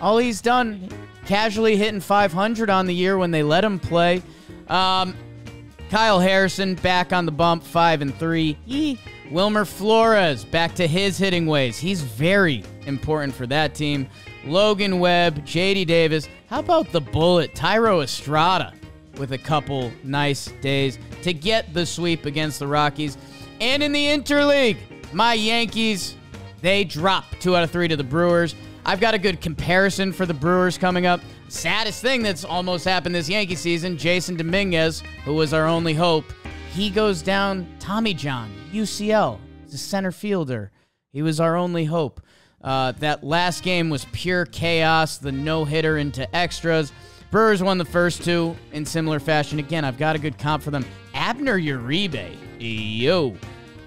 All he's done, casually hitting 500 on the year when they let him play. Kyle Harrison back on the bump, 5-3. Wilmer Flores back to his hitting ways. He's very important for that team. Logan Webb, J.D. Davis. How about the bullet, Tyro Estrada, with a couple nice days to get the sweep against the Rockies. And in the Interleague, my Yankees, they drop 2 out of 3 to the Brewers. I've got a good comparison for the Brewers coming up. Saddest thing that's almost happened this Yankee season, Jason Dominguez, who was our only hope, he goes down. Tommy John, UCL, he's a center fielder. He was our only hope. That last game was pure chaos, the no-hitter into extras. Brewers won the first 2 in similar fashion. Again, I've got a good comp for them. Abner Uribe, yo.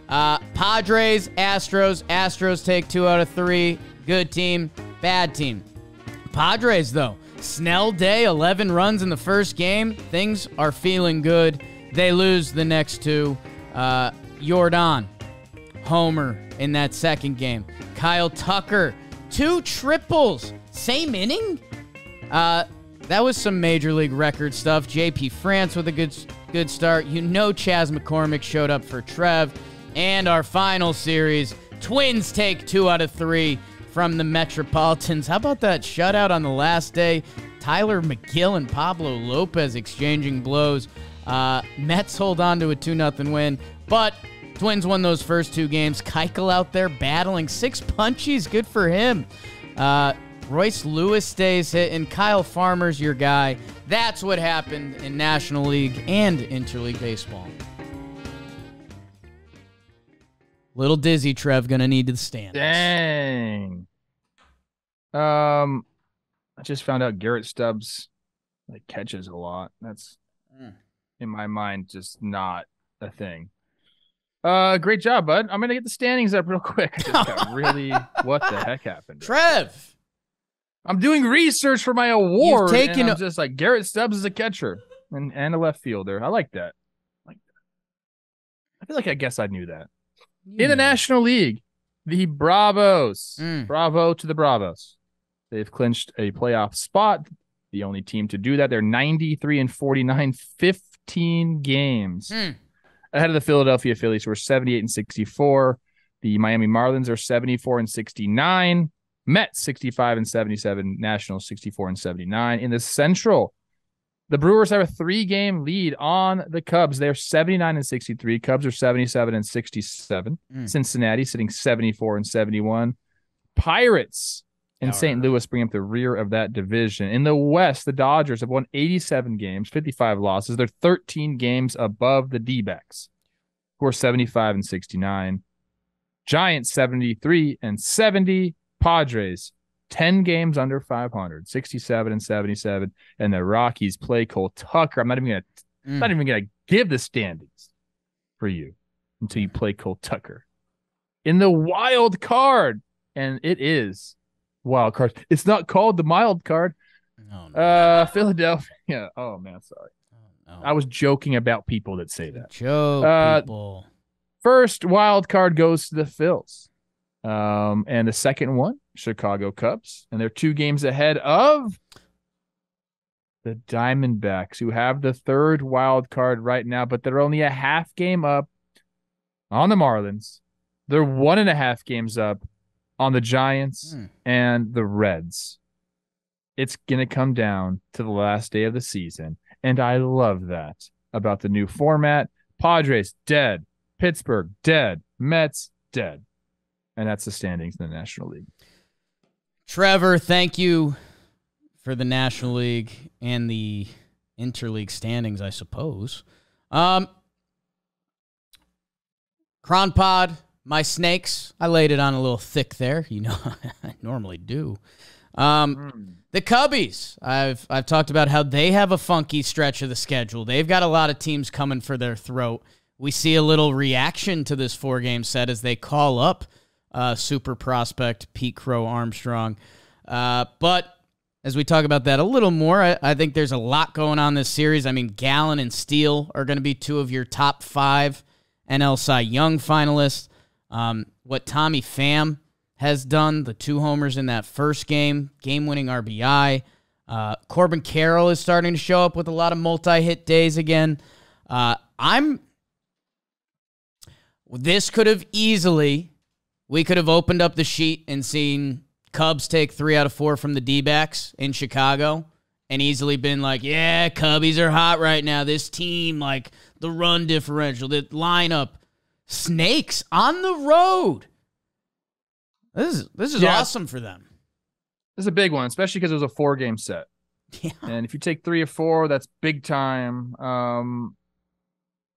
Padres, Astros. Astros take 2 out of 3. Good team, bad team. Padres, though. Snell day, 11 runs in the first game. Things are feeling good. They lose the next 2. Yordan, homer in that second game. Kyle Tucker, 2 triples. Same inning? that was some Major League record stuff. JP France with a good start. Chas McCormick showed up for Trev. And our final series, Twins take 2 out of 3 from the Metropolitans. How about that shutout on the last day? Tyler McGill and Pablo Lopez exchanging blows. Mets hold on to a 2-0 win, but Twins won those first 2 games. Keuchel out there battling 6 punchies. Good for him. Royce Lewis stays hit, and Kyle Farmer's your guy. That's what happened in National League and Interleague Baseball. Little dizzy, Trev, gonna need to stand. Dang. I just found out Garrett Stubbs catches a lot. That's in my mind just not a thing. Great job, bud. I'm gonna get the standings up real quick. I just got really what the heck happened? Trev. I'm doing research for my award. And I'm just Garrett Stubbs is a catcher and a left fielder. I like that. I feel like I guess I knew that. In the National League, the Bravos. Bravo to the Bravos. They've clinched a playoff spot. The only team to do that. They're 93-49, 15 games ahead of the Philadelphia Phillies, who are 78-64. The Miami Marlins are 74-69. Mets 65-77. Nationals 64-79. In the Central, the Brewers have a 3-game lead on the Cubs. They're 79-63. Cubs are 77-67. Cincinnati sitting 74-71. Pirates and St. Louis bring up the rear of that division. In the West, the Dodgers have won 87 games, 55 losses. They're 13 games above the D-backs, who are 75-69. Giants 73-70. Padres 10 games under 500, 67-77, and the Rockies play Cole Tucker. I'm not even gonna give the standings for you until you play Cole Tucker in the wild card, and it is wild card. It's not called the mild card. Oh, no. Philadelphia. Oh man, sorry. Oh, no. I was joking about people that say that. People. First wild card goes to the Phils. And the second one, Chicago Cubs, and they're 2 games ahead of the Diamondbacks, who have the 3rd wild card right now, but they're only a half game up on the Marlins. They're 1.5 games up on the Giants and the Reds. It's going to come down to the last day of the season, and I love that about the new format. Padres, dead. Pittsburgh, dead. Mets, dead. And that's the standings in the National League. Trevor, thank you for the National League and the Interleague standings, I suppose. Cron Pod, my snakes. I laid it on a little thick there. I normally do. The Cubbies. I've talked about how they have a funky stretch of the schedule. They've got a lot of teams coming for their throat. We see a little reaction to this 4-game set as they call up super prospect Pete Crow Armstrong. But as we talk about that a little more, I think there's a lot going on this series. I mean, Gallen and Steele are going to be 2 of your top 5 NL Cy Young finalists. What Tommy Pham has done, the 2 homers in that first game-winning RBI. Corbin Carroll is starting to show up with a lot of multi-hit days again. This could have easily... We could have opened up the sheet and seen Cubs take 3 out of 4 from the D-backs in Chicago and easily been like, yeah, Cubbies are hot right now. This team, the run differential, the lineup. Snakes on the road. This is awesome for them. This is a big one, especially because it was a 4-game set. Yeah. And if you take 3 of 4, that's big time.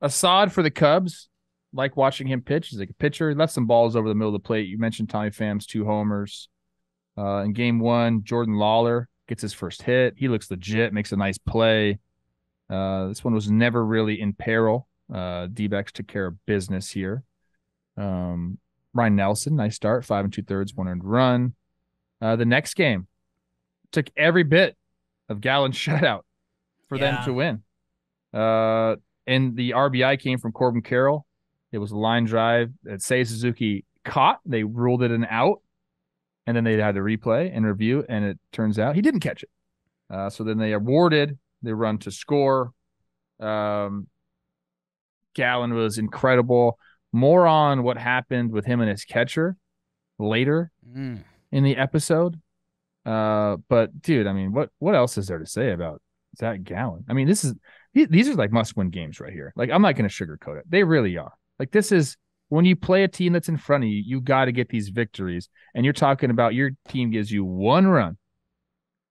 Assad for the Cubs. Like watching him pitch. He's like a pitcher. He left some balls over the middle of the plate. You mentioned Tommy Pham's 2 homers. In game 1, Jordan Lawler gets his first hit. He looks legit, makes a nice play. This one was never really in peril. D-backs took care of business here. Ryan Nelson, nice start, 5 2/3, 1 earned run. The next game took every bit of Gallen's shutout for them to win. And the RBI came from Corbin Carroll. It was a line drive that Seiya Suzuki caught. They ruled it an out, and then they had to replay and review, and it turns out he didn't catch it. So then they awarded the run to score. Gallen was incredible. More on what happened with him and his catcher later in the episode. But dude, I mean, what else is there to say about Zach Gallen? I mean, these are like must-win games right here. Like, I'm not going to sugarcoat it. They really are. Like, this is when you play a team that's in front of you, you got to get these victories. And you're talking about your team gives you one run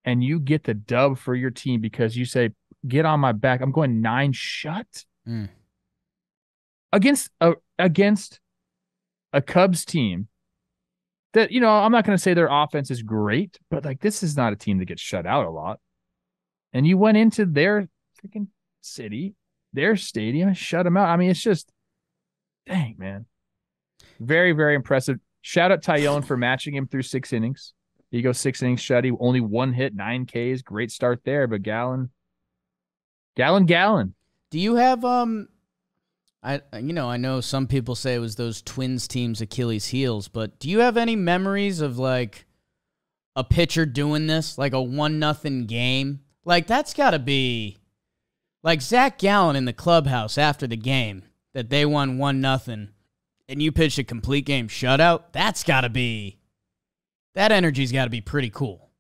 and you get the dub for your team because you say, get on my back. I'm going 9 shut against a Cubs team that, you know, I'm not going to say their offense is great, but like, this is not a team that gets shut out a lot. And you went into their freaking city, their stadium, and shut them out. I mean, it's just, dang, man. Very, very impressive. Shout out Tyone for matching him through 6 innings. He goes 6 innings shutty, only 1 hit, 9 Ks. Great start there, but Gallen. Do you have I know some people say it was those Twins teams' Achilles heels, but do you have any memories of like a pitcher doing this, like a 1-0 game? Like, that's got to be like Zach Gallen in the clubhouse after the game that they won 1-0 and you pitched a complete game shutout. That energy's got to be pretty cool.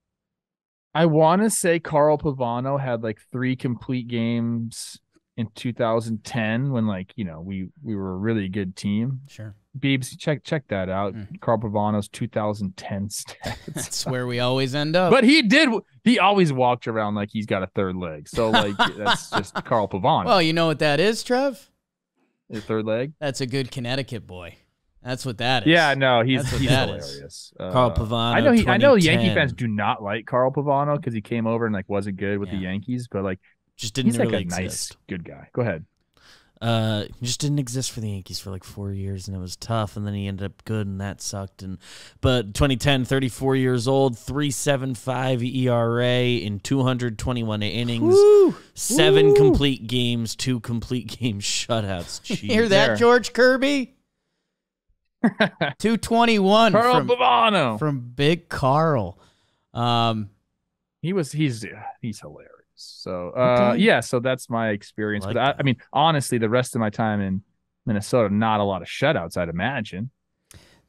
I want to say Carl Pavano had like 3 complete games in 2010 when, like, you know, we were a really good team. Sure. Beebs, check that out. Carl Pavano's 2010 stats. That's where we always end up. But he always walked around like he's got a third leg. So, like, that's just Carl Pavano. Well, you know what that is, Trev? His third leg? That's a good Connecticut boy. That's what that is. Yeah, no, he's hilarious. Carl Pavano. I know Yankee fans do not like Carl Pavano because he came over and like wasn't good with the Yankees, but like just didn't he's really like a exist. nice, good guy. Go ahead. Just didn't exist for the Yankees for like 4 years, and it was tough, and then he ended up good, and that sucked. But 2010, 34 years old, 3.75 ERA in 221 innings, Woo! 7 complete games, 2 complete game shutouts. Jeez. Hear that, George Kirby? 221 Carl Pavano from Big Carl. He's hilarious. So yeah, so that's my experience. But I mean, honestly, the rest of my time in Minnesota, not a lot of shutouts, I'd imagine.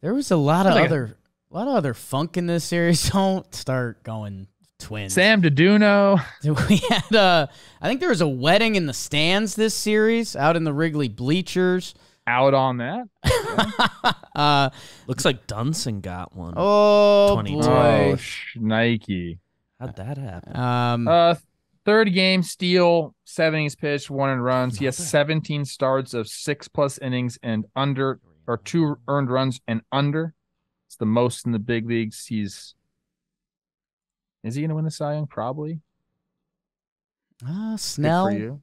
There was a lot of other funk in this series. Don't start going Twins. Sam Deduno. We had I think there was a wedding in the stands this series out in the Wrigley bleachers. Out on that. Looks like Dunson got one. Oh, boy. Oh, Nike. How'd that happen? Third game, steal, 7 innings pitched, 1 earned runs. He has 17 starts of 6+ innings and under, or 2 earned runs and under. It's the most in the big leagues. Is he going to win the Cy Young? Probably. Snell. Good for you.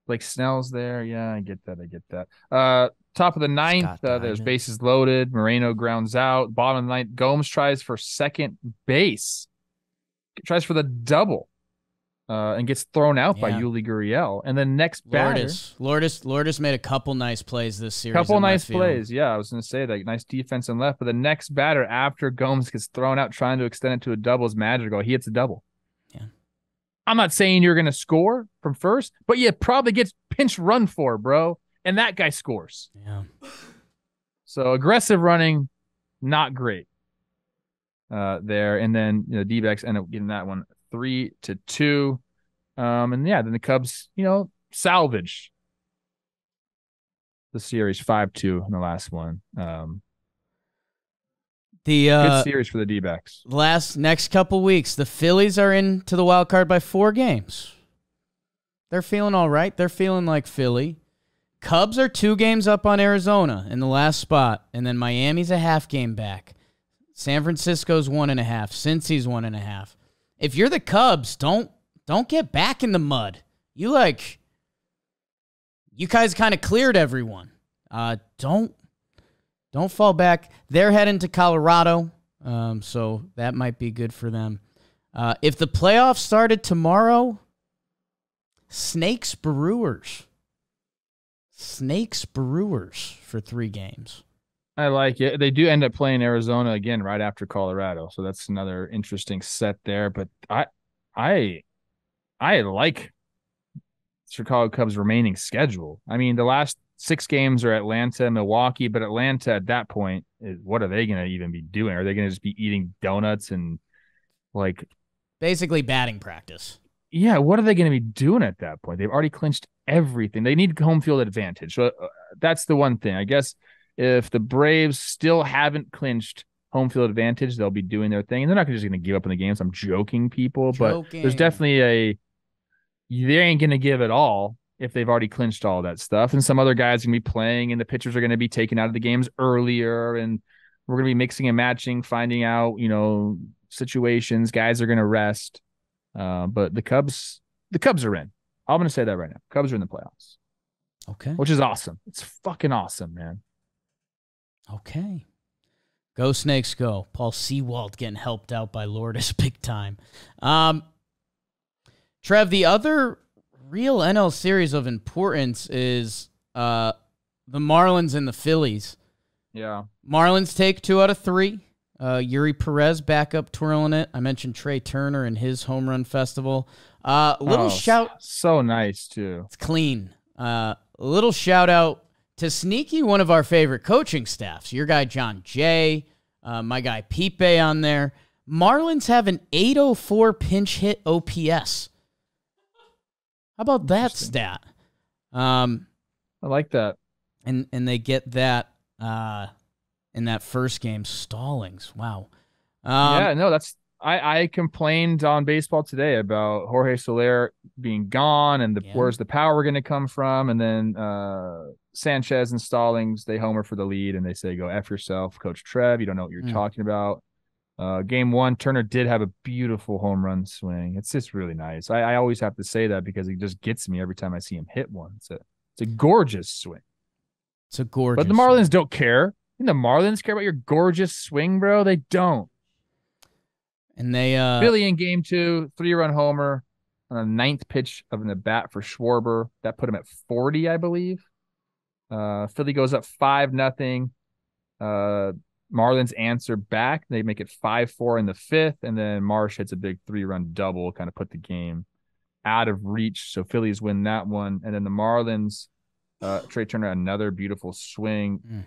Like Snell's there. Yeah, I get that. Top of the 9th, there's bases loaded. Moreno grounds out. Bottom of the 9th, Gomes tries for second base. Tries for the double. And gets thrown out by Yuli Gurriel. And then next batter. Lourdes made a couple nice plays this series. Couple nice plays. Yeah, I was going to say that. Nice defense and left. But the next batter after Gomes gets thrown out trying to extend it to a double is Madrigal. He hits a double. Yeah. I'm not saying you're going to score from first, but you probably get pinch run for, bro. And that guy scores. Yeah. So aggressive running, not great there. And then D-backs end up getting that one 3-2. And yeah, then the Cubs, salvaged the series 5-2 in the last one. Good series for the D-backs. Next couple weeks, the Phillies are into the wild card by 4 games. They're feeling all right. They're feeling like Philly. Cubs are 2 games up on Arizona in the last spot, and then Miami's a half game back. San Francisco's 1.5. Cincy's 1.5. If you're the Cubs, don't get back in the mud. You guys kind of cleared everyone. Don't fall back. They're heading to Colorado, so that might be good for them. If the playoffs started tomorrow, Snakes Brewers for 3 games. I like it. They do end up playing Arizona again right after Colorado, so that's another interesting set there. But I I like Chicago Cubs' remaining schedule. I mean, the last 6 games are Atlanta, Milwaukee, but Atlanta at that point, what are they going to even be doing? Are they going to just be eating donuts and like basically batting practice? Yeah, what are they going to be doing at that point? They've already clinched everything. They need home field advantage. So that's the one thing. I guess if the Braves still haven't clinched home field advantage, they'll be doing their thing. And they're not just going to give up in the games. I'm joking, people, but there's definitely they ain't going to give it all if they've already clinched all that stuff. And some other guys are going to be playing, and the pitchers are going to be taken out of the games earlier, and we're going to be mixing and matching, finding out, situations. Guys are going to rest. But the Cubs are in. I'm going to say that right now. Cubs are in the playoffs. Okay. Which is awesome. It's fucking awesome, man. Okay. Go Snakes, go. Paul Sewald getting helped out by Lourdes big time. Trev, the other real NL series of importance is the Marlins and the Phillies. Yeah. Marlins take 2 out of 3. Yuri Perez back up twirling it. I mentioned Trey Turner and his home run festival. Shout. So nice, too. It's clean. Little shout out to Sneaky, one of our favorite coaching staffs. Your guy, John Jay. My guy, Pipe on there. Marlins have an 804 pinch hit OPS. How about that stat? I like that. And they get that in that first game, Stallings. Wow. I complained on Baseball Today about Jorge Soler being gone and where's the power going to come from, and then Sanchez and Stallings, they homer for the lead and they say, go F yourself, Coach Trev, you don't know what you're talking about. Game 1, Turner did have a beautiful home run swing. It's just really nice. I always have to say that because he just gets me every time I see him hit one. It's a gorgeous swing. It's a gorgeous But the Marlins don't care. The Marlins care about your gorgeous swing, bro? They don't. And they Philly in game 2, 3-run homer on a 9th pitch of an at-bat for Schwarber. That put him at 40, I believe. Philly goes up 5-0. Marlins answer back. They make it 5-4 in the 5th, and then Marsh hits a big 3-run double, kind of put the game out of reach. So Phillies win that one. And then the Marlins, Trey Turner, another beautiful swing.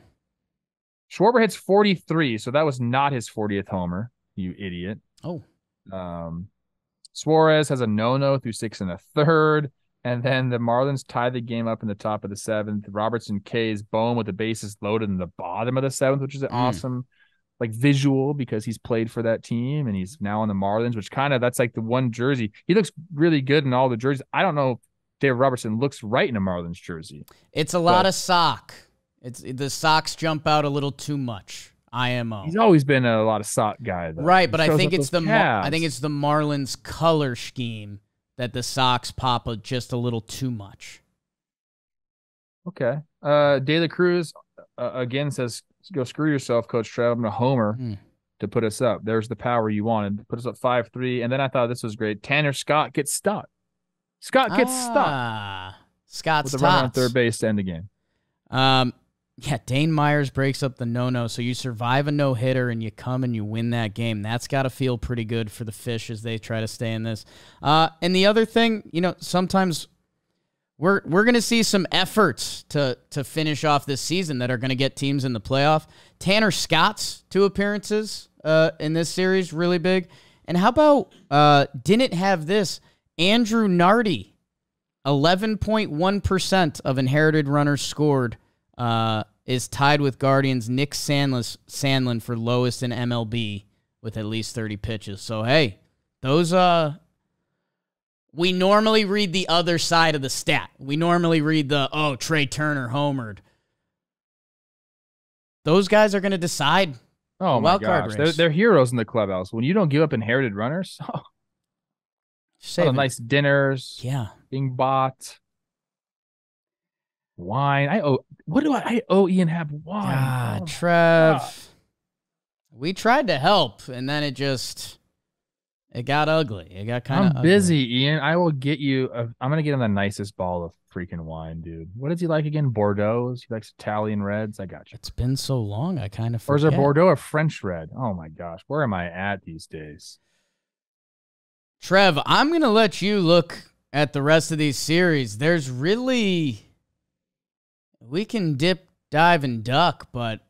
Schwarber hits 43, so that was not his 40th homer, you idiot. Oh. Suarez has a no-no through 6 1/3, and then the Marlins tie the game up in the top of the 7th. Robertson K's Bone with the bases loaded in the bottom of the 7th, which is an awesome visual because he's played for that team and he's now on the Marlins, which that's like the one jersey. He looks really good in all the jerseys. I don't know if David Robertson looks right in a Marlins jersey. It's a lot of sock. The socks jump out a little too much. IMO. He's always been a lot of sock guy, though. Right, but I think it's the Marlins color scheme that the socks pop just a little too much. Okay. De La Cruz again says, "Go screw yourself, Coach Trev. I'm a homer to put us up. There's the power you wanted. Put us up 5-3." And then I thought this was great. Tanner Scott gets stuck. Scott's with a runner on third base to end the game. Dane Myers breaks up the no-no, so you survive a no-hitter and you come and you win that game. That's got to feel pretty good for the Fish as they try to stay in this. And the other thing, sometimes we're going to see some efforts to finish off this season that are going to get teams in the playoff. Tanner Scott's 2 appearances in this series, really big. And how about didn't have this, Andrew Nardi, 11.1% of inherited runners scored is tied with Guardians' Nick Sandlin for lowest in MLB with at least 30 pitches. So, hey, those we normally read the other side of the stat. We normally read Trey Turner homered. Those guys are going to decide. Oh, my gosh. They're heroes in the clubhouse. When you don't give up inherited runners, nice dinners. Yeah. Being bought. Wine. I owe Ian Happ wine. Trev. We tried to help, and then it got ugly. It got kind of I'm busy, Ian. I will get you. I'm going to get him the nicest ball of freaking wine, dude. What does he like again? Bordeaux's? He likes Italian reds. I got you. It's been so long. I kind of forget. Or is there Bordeaux or French red? Oh, my gosh. Where am I at these days? Trev, I'm going to let you look at the rest of these series. There's really, we can dip, dive, and duck, but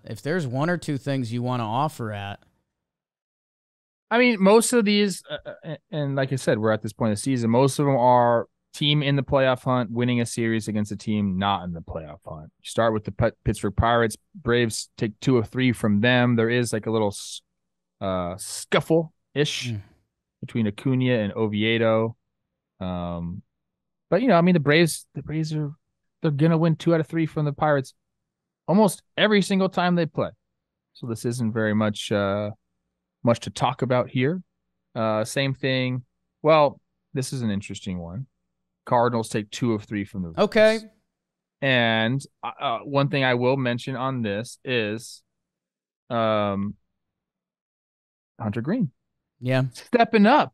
if there's one or two things you want to offer at. I mean, most of these, and like I said, we're at this point of the season, most of them are team in the playoff hunt, winning a series against a team not in the playoff hunt. You start with the Pittsburgh Pirates. Braves take 2 of 3 from them. There is like a little scuffle-ish between Acuna and Oviedo. But, you know, I mean, the Braves are, they're going to win 2 out of 3 from the Pirates almost every single time they play. So this isn't very much to talk about here. Same thing. Well, this is an interesting one. Cardinals take 2 of 3 from the Reds. Okay. And one thing I will mention on this is Hunter Greene. Yeah. Stepping up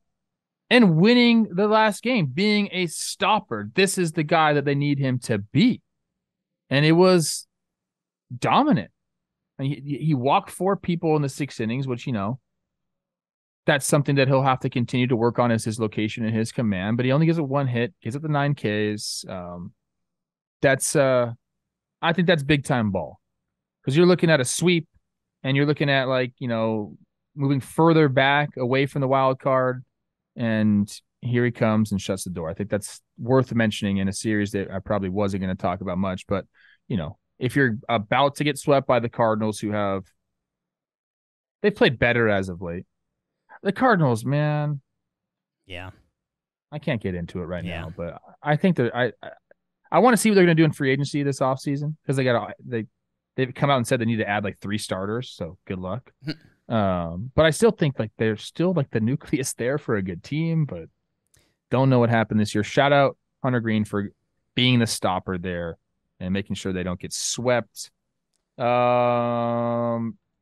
and winning the last game, being a stopper. This is the guy that they need him to be. And it was dominant. And he walked 4 people in the 6 innings, which, you know, that's something that he'll have to continue to work on as his location and his command, but he only gives it 1 hit, gives it the 9 Ks. I think that's big time ball, because you're looking at a sweep and you're looking at, like, you know, moving further back away from the wild card, and here he comes and shuts the door. I think that's worth mentioning in a series that I probably wasn't going to talk about much, but, you know, if you're about to get swept by the Cardinals, they've played better as of late. The Cardinals, man. Yeah. I can't get into it right now, but I think that I want to see what they're going to do in free agency this offseason, because they've come out and said they need to add like 3 starters, so good luck. But I still think like they're still like the nucleus there for a good team, but don't know what happened this year. Shout out Hunter Greene for being the stopper there and making sure they don't get swept.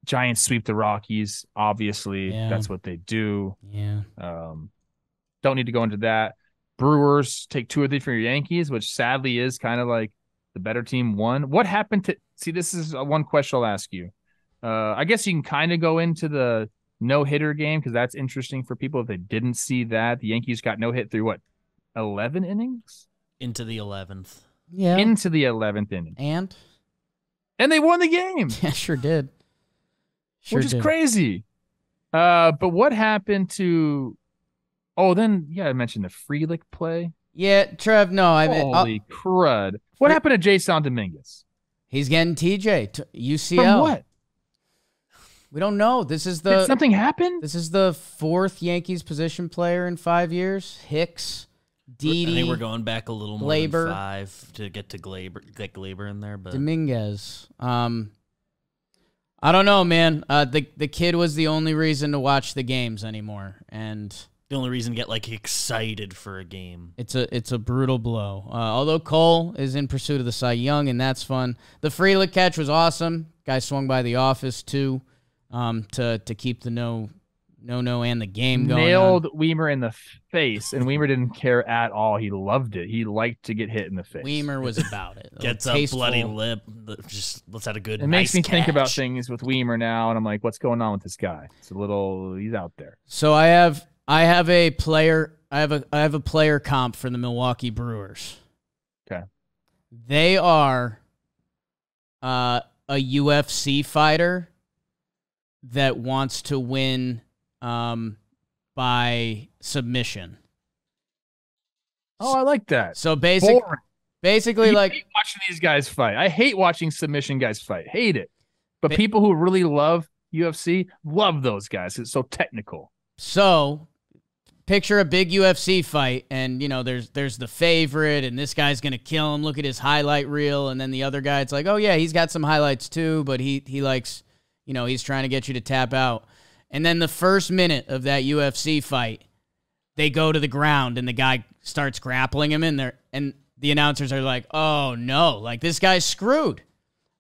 Giants sweep the Rockies. Obviously, that's what they do. Yeah. Don't need to go into that. Brewers take 2 of 3 from your Yankees, which sadly is kind of like the better team won. What happened to – see, this is one question I'll ask you. I guess you can kind of go into the no-hitter game, because that's interesting for people if they didn't see that. The Yankees got no-hit through, 11 innings? Into the 11th. Yeah. Into the 11th inning. And they won the game. Yeah, sure did. Which is crazy. But what happened to... Oh, then, I mentioned the Frelick play. Yeah, Trev, no. Holy crud. What happened to Jason Dominguez? He's getting TJ. UCL. From what? We don't know. Did something happen? This is the 4th Yankees position player in 5 years. Hicks, Didi. I think we're going back a little more Glaber, than 5 to get to Glaber in there. But Dominguez. I don't know, man. The kid was the only reason to watch the games anymore, and the only reason to get like excited for a game. It's a brutal blow. Although Cole is in pursuit of the Cy Young, and that's fun. The Frelick catch was awesome. Guy swung by the office too, to keep the no and the game going. Nailed Weimer in the face, and Weimer didn't care at all. He loved it. He liked to get hit in the face. Weimer was about it. Gets a bloody lip. Just let's have a good. It makes me think about things with Weimer now, and I'm like, what's going on with this guy? He's out there. So I have a player. I have a player comp for the Milwaukee Brewers. Okay. They are a UFC fighter that wants to win by submission. Oh, I like that. So basically, I hate watching these guys fight. I hate watching submission guys fight. Hate it. But people who really love UFC love those guys. It's so technical. So picture a big UFC fight, and there's the favorite, and this guy's gonna kill him. Look at his highlight reel, and then the other guy, it's like, oh yeah, he's got some highlights too, but he likes, he's trying to get you to tap out. And then the first minute of that UFC fight, they go to the ground, and the guy starts grappling him in there, and the announcers are like, oh no, like this guy's screwed.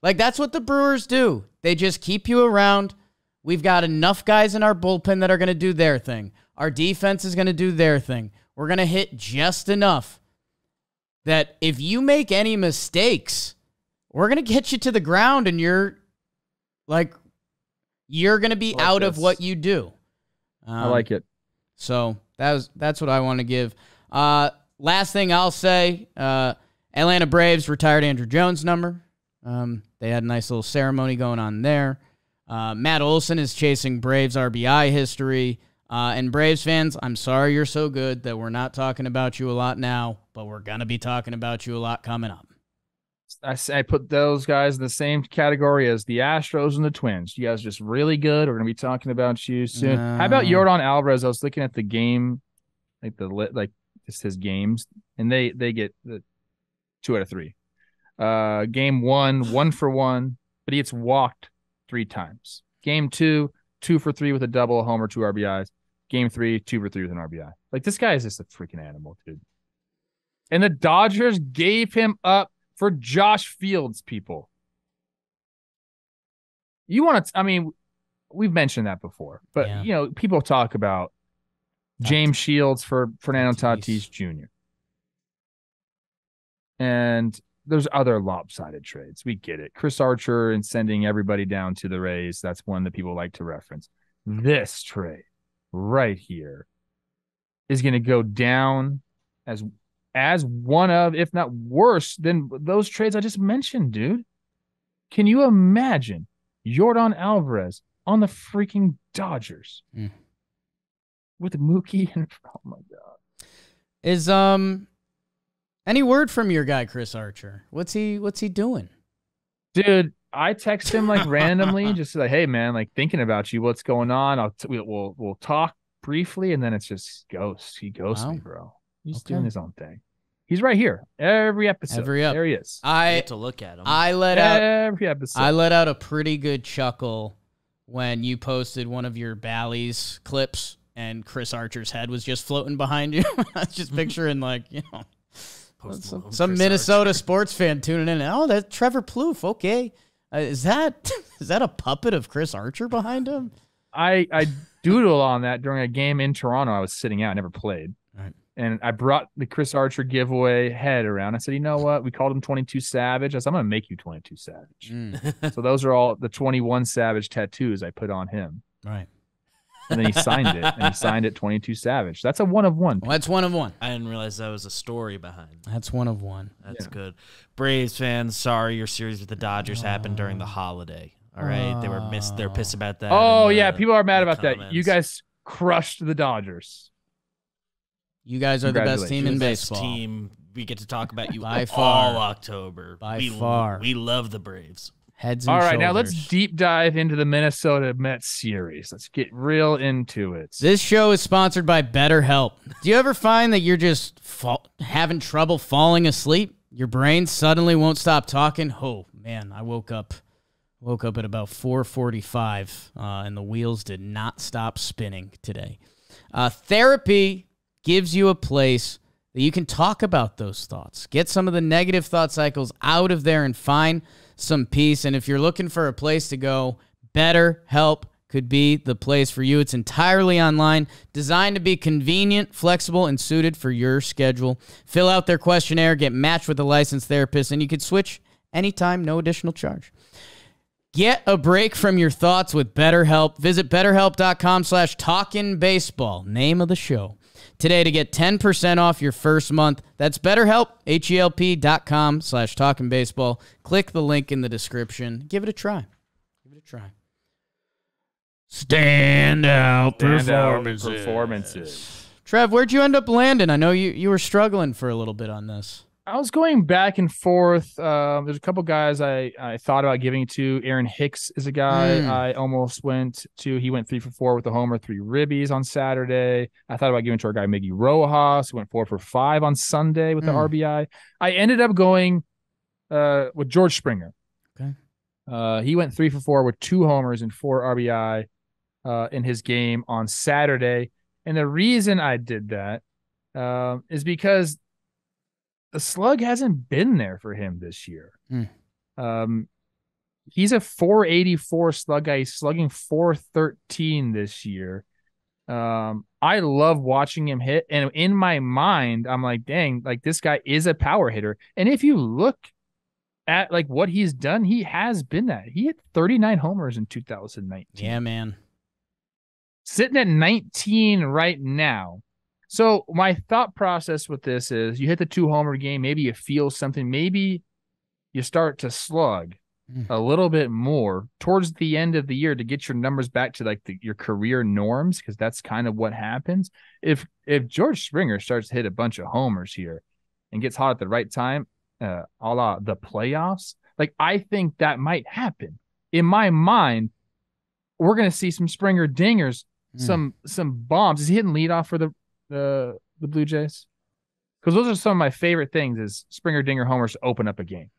Like that's what the Brewers do. They just keep you around. We've got enough guys in our bullpen that are going to do their thing. Our defense is going to do their thing. We're going to hit just enough that if you make any mistakes, we're going to get you to the ground, and you're going to be out of what you do. I like it. So That's what I want to give. Last thing I'll say, Atlanta Braves retired Andrew Jones' number. They had a nice little ceremony going on there. Matt Olson is chasing Braves RBI history. And Braves fans, I'm sorry you're so good that we're not talking about you a lot now, but we're going to be talking about you a lot coming up. I put those guys in the same category as the Astros and the Twins. You guys are just really good. We're going to be talking about you soon. How about Yordan Alvarez? I was looking at the game, just his games, and they get the 2 out of 3. Game 1, 1 for 1, but he gets walked 3 times. Game 2, 2 for 3 with a double, a homer, 2 RBIs. Game 3, 2 for 3 with an RBI. Like, this guy is just a freaking animal, dude. And the Dodgers gave him up for Josh Fields, people. You want to, I mean, we've mentioned that before, but, people talk about James Shields for Fernando Tatis Jr. And there's other lopsided trades. We get it. Chris Archer and sending everybody down to the Rays. That's one that people like to reference. This trade right here is going to go down as one of, if not worse than those trades I just mentioned, dude. Can you imagine Yordan Alvarez on the freaking Dodgers with Mookie? And oh my God. Is any word from your guy Chris Archer? What's he doing? Dude, I text him like randomly, just like, hey man, like thinking about you. What's going on? We'll talk briefly, and then it's just ghost. He ghosts me, bro. He's doing his own thing. He's right here every episode. There he is. I get to look at him. I let out every episode. I let out a pretty good chuckle when you posted one of your Bally's clips, and Chris Archer's head was just floating behind you. I was just picturing some Minnesota sports fan tuning in. Oh, that's Trevor Plouffe. Okay, is that a puppet of Chris Archer behind him? I doodled on that during a game in Toronto. I was sitting out, I never played. Right. And I brought the Chris Archer giveaway head around. I said, you know what? We called him 22 Savage. I said, I'm going to make you 22 Savage. So those are all the 21 Savage tattoos I put on him. Right. And then he signed it. And he signed it 22 Savage. That's a 1 of 1. Well, that's 1 of 1. I didn't realize that was a story behind. That's 1 of 1. That's good. Braves fans, sorry your series with the Dodgers happened during the holiday. All right. They're pissed about that. Oh, yeah. People are mad about that. You guys crushed the Dodgers. You guys are the best team in baseball. Team. We get to talk about you by far all October. By far. We love the Braves. Heads and all right, shoulders. now let's deep dive into the Minnesota Mets series. Let's get real into it. This show is sponsored by BetterHelp. Do you ever find that you're just having trouble falling asleep? Your brain suddenly won't stop talking? Oh, man, I woke up at about 4:45, and the wheels did not stop spinning today. Therapy gives you a place that you can talk about those thoughts. Get some of the negative thought cycles out of there and find some peace. And if you're looking for a place to go, BetterHelp could be the place for you. It's entirely online, designed to be convenient, flexible, and suited for your schedule. Fill out their questionnaire, get matched with a licensed therapist, and you can switch anytime, no additional charge. Get a break from your thoughts with BetterHelp. Visit BetterHelp.com/TalkinBaseball, name of the show, today to get 10% off your first month. That's BetterHelp, HELP.com/TalkinBaseball. Click the link in the description. Give it a try. Standout performances. Trev, where'd you end up landing? I know you were struggling for a little bit on this. I was going back and forth. There's a couple guys I thought about giving to. Aaron Hicks is a guy I almost went to. He went 3 for 4 with a homer, 3 ribbies on Saturday. I thought about giving to our guy Miggy Rojas, who went 4 for 5 on Sunday with the RBI. I ended up going with George Springer. Okay. He went 3 for 4 with 2 homers and 4 RBI in his game on Saturday. And the reason I did that is because the slug hasn't been there for him this year. He's a 484 slug guy. He's slugging 413 this year. I love watching him hit. And in my mind, I'm like, dang, like this guy is a power hitter. And if you look at like what he's done, he has been that. He hit 39 homers in 2019. Yeah, man. Sitting at 19 right now. So my thought process with this is you hit the 2-homer game, maybe you feel something, maybe you start to slug a little bit more towards the end of the year to get your numbers back to like your career norms, because that's kind of what happens. If George Springer starts to hit a bunch of homers here and gets hot at the right time, a la the playoffs, like I think that might happen. In my mind, we're going to see some Springer dingers, some bombs. Is he hitting leadoff for the Blue Jays? Because those are some of my favorite things is Springer dinger homers to open up a game.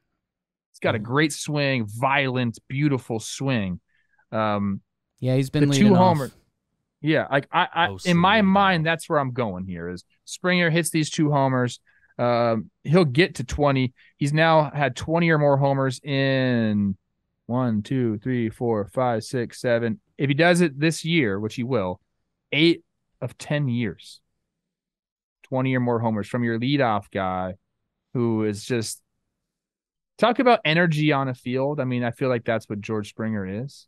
He's got a great swing, violent, beautiful swing. Yeah, he's been the leading 2-homer. off. Yeah, like I in my mind, that's where I'm going here. Is Springer hits these 2 homers, he'll get to 20. He's now had 20 or more homers in 1, 2, 3, 4, 5, 6, 7. If he does it this year, which he will, 8 of 10 years, 20 or more homers from your leadoff guy, who is just. Talk about energy on a field. I mean, I feel like that's what George Springer is.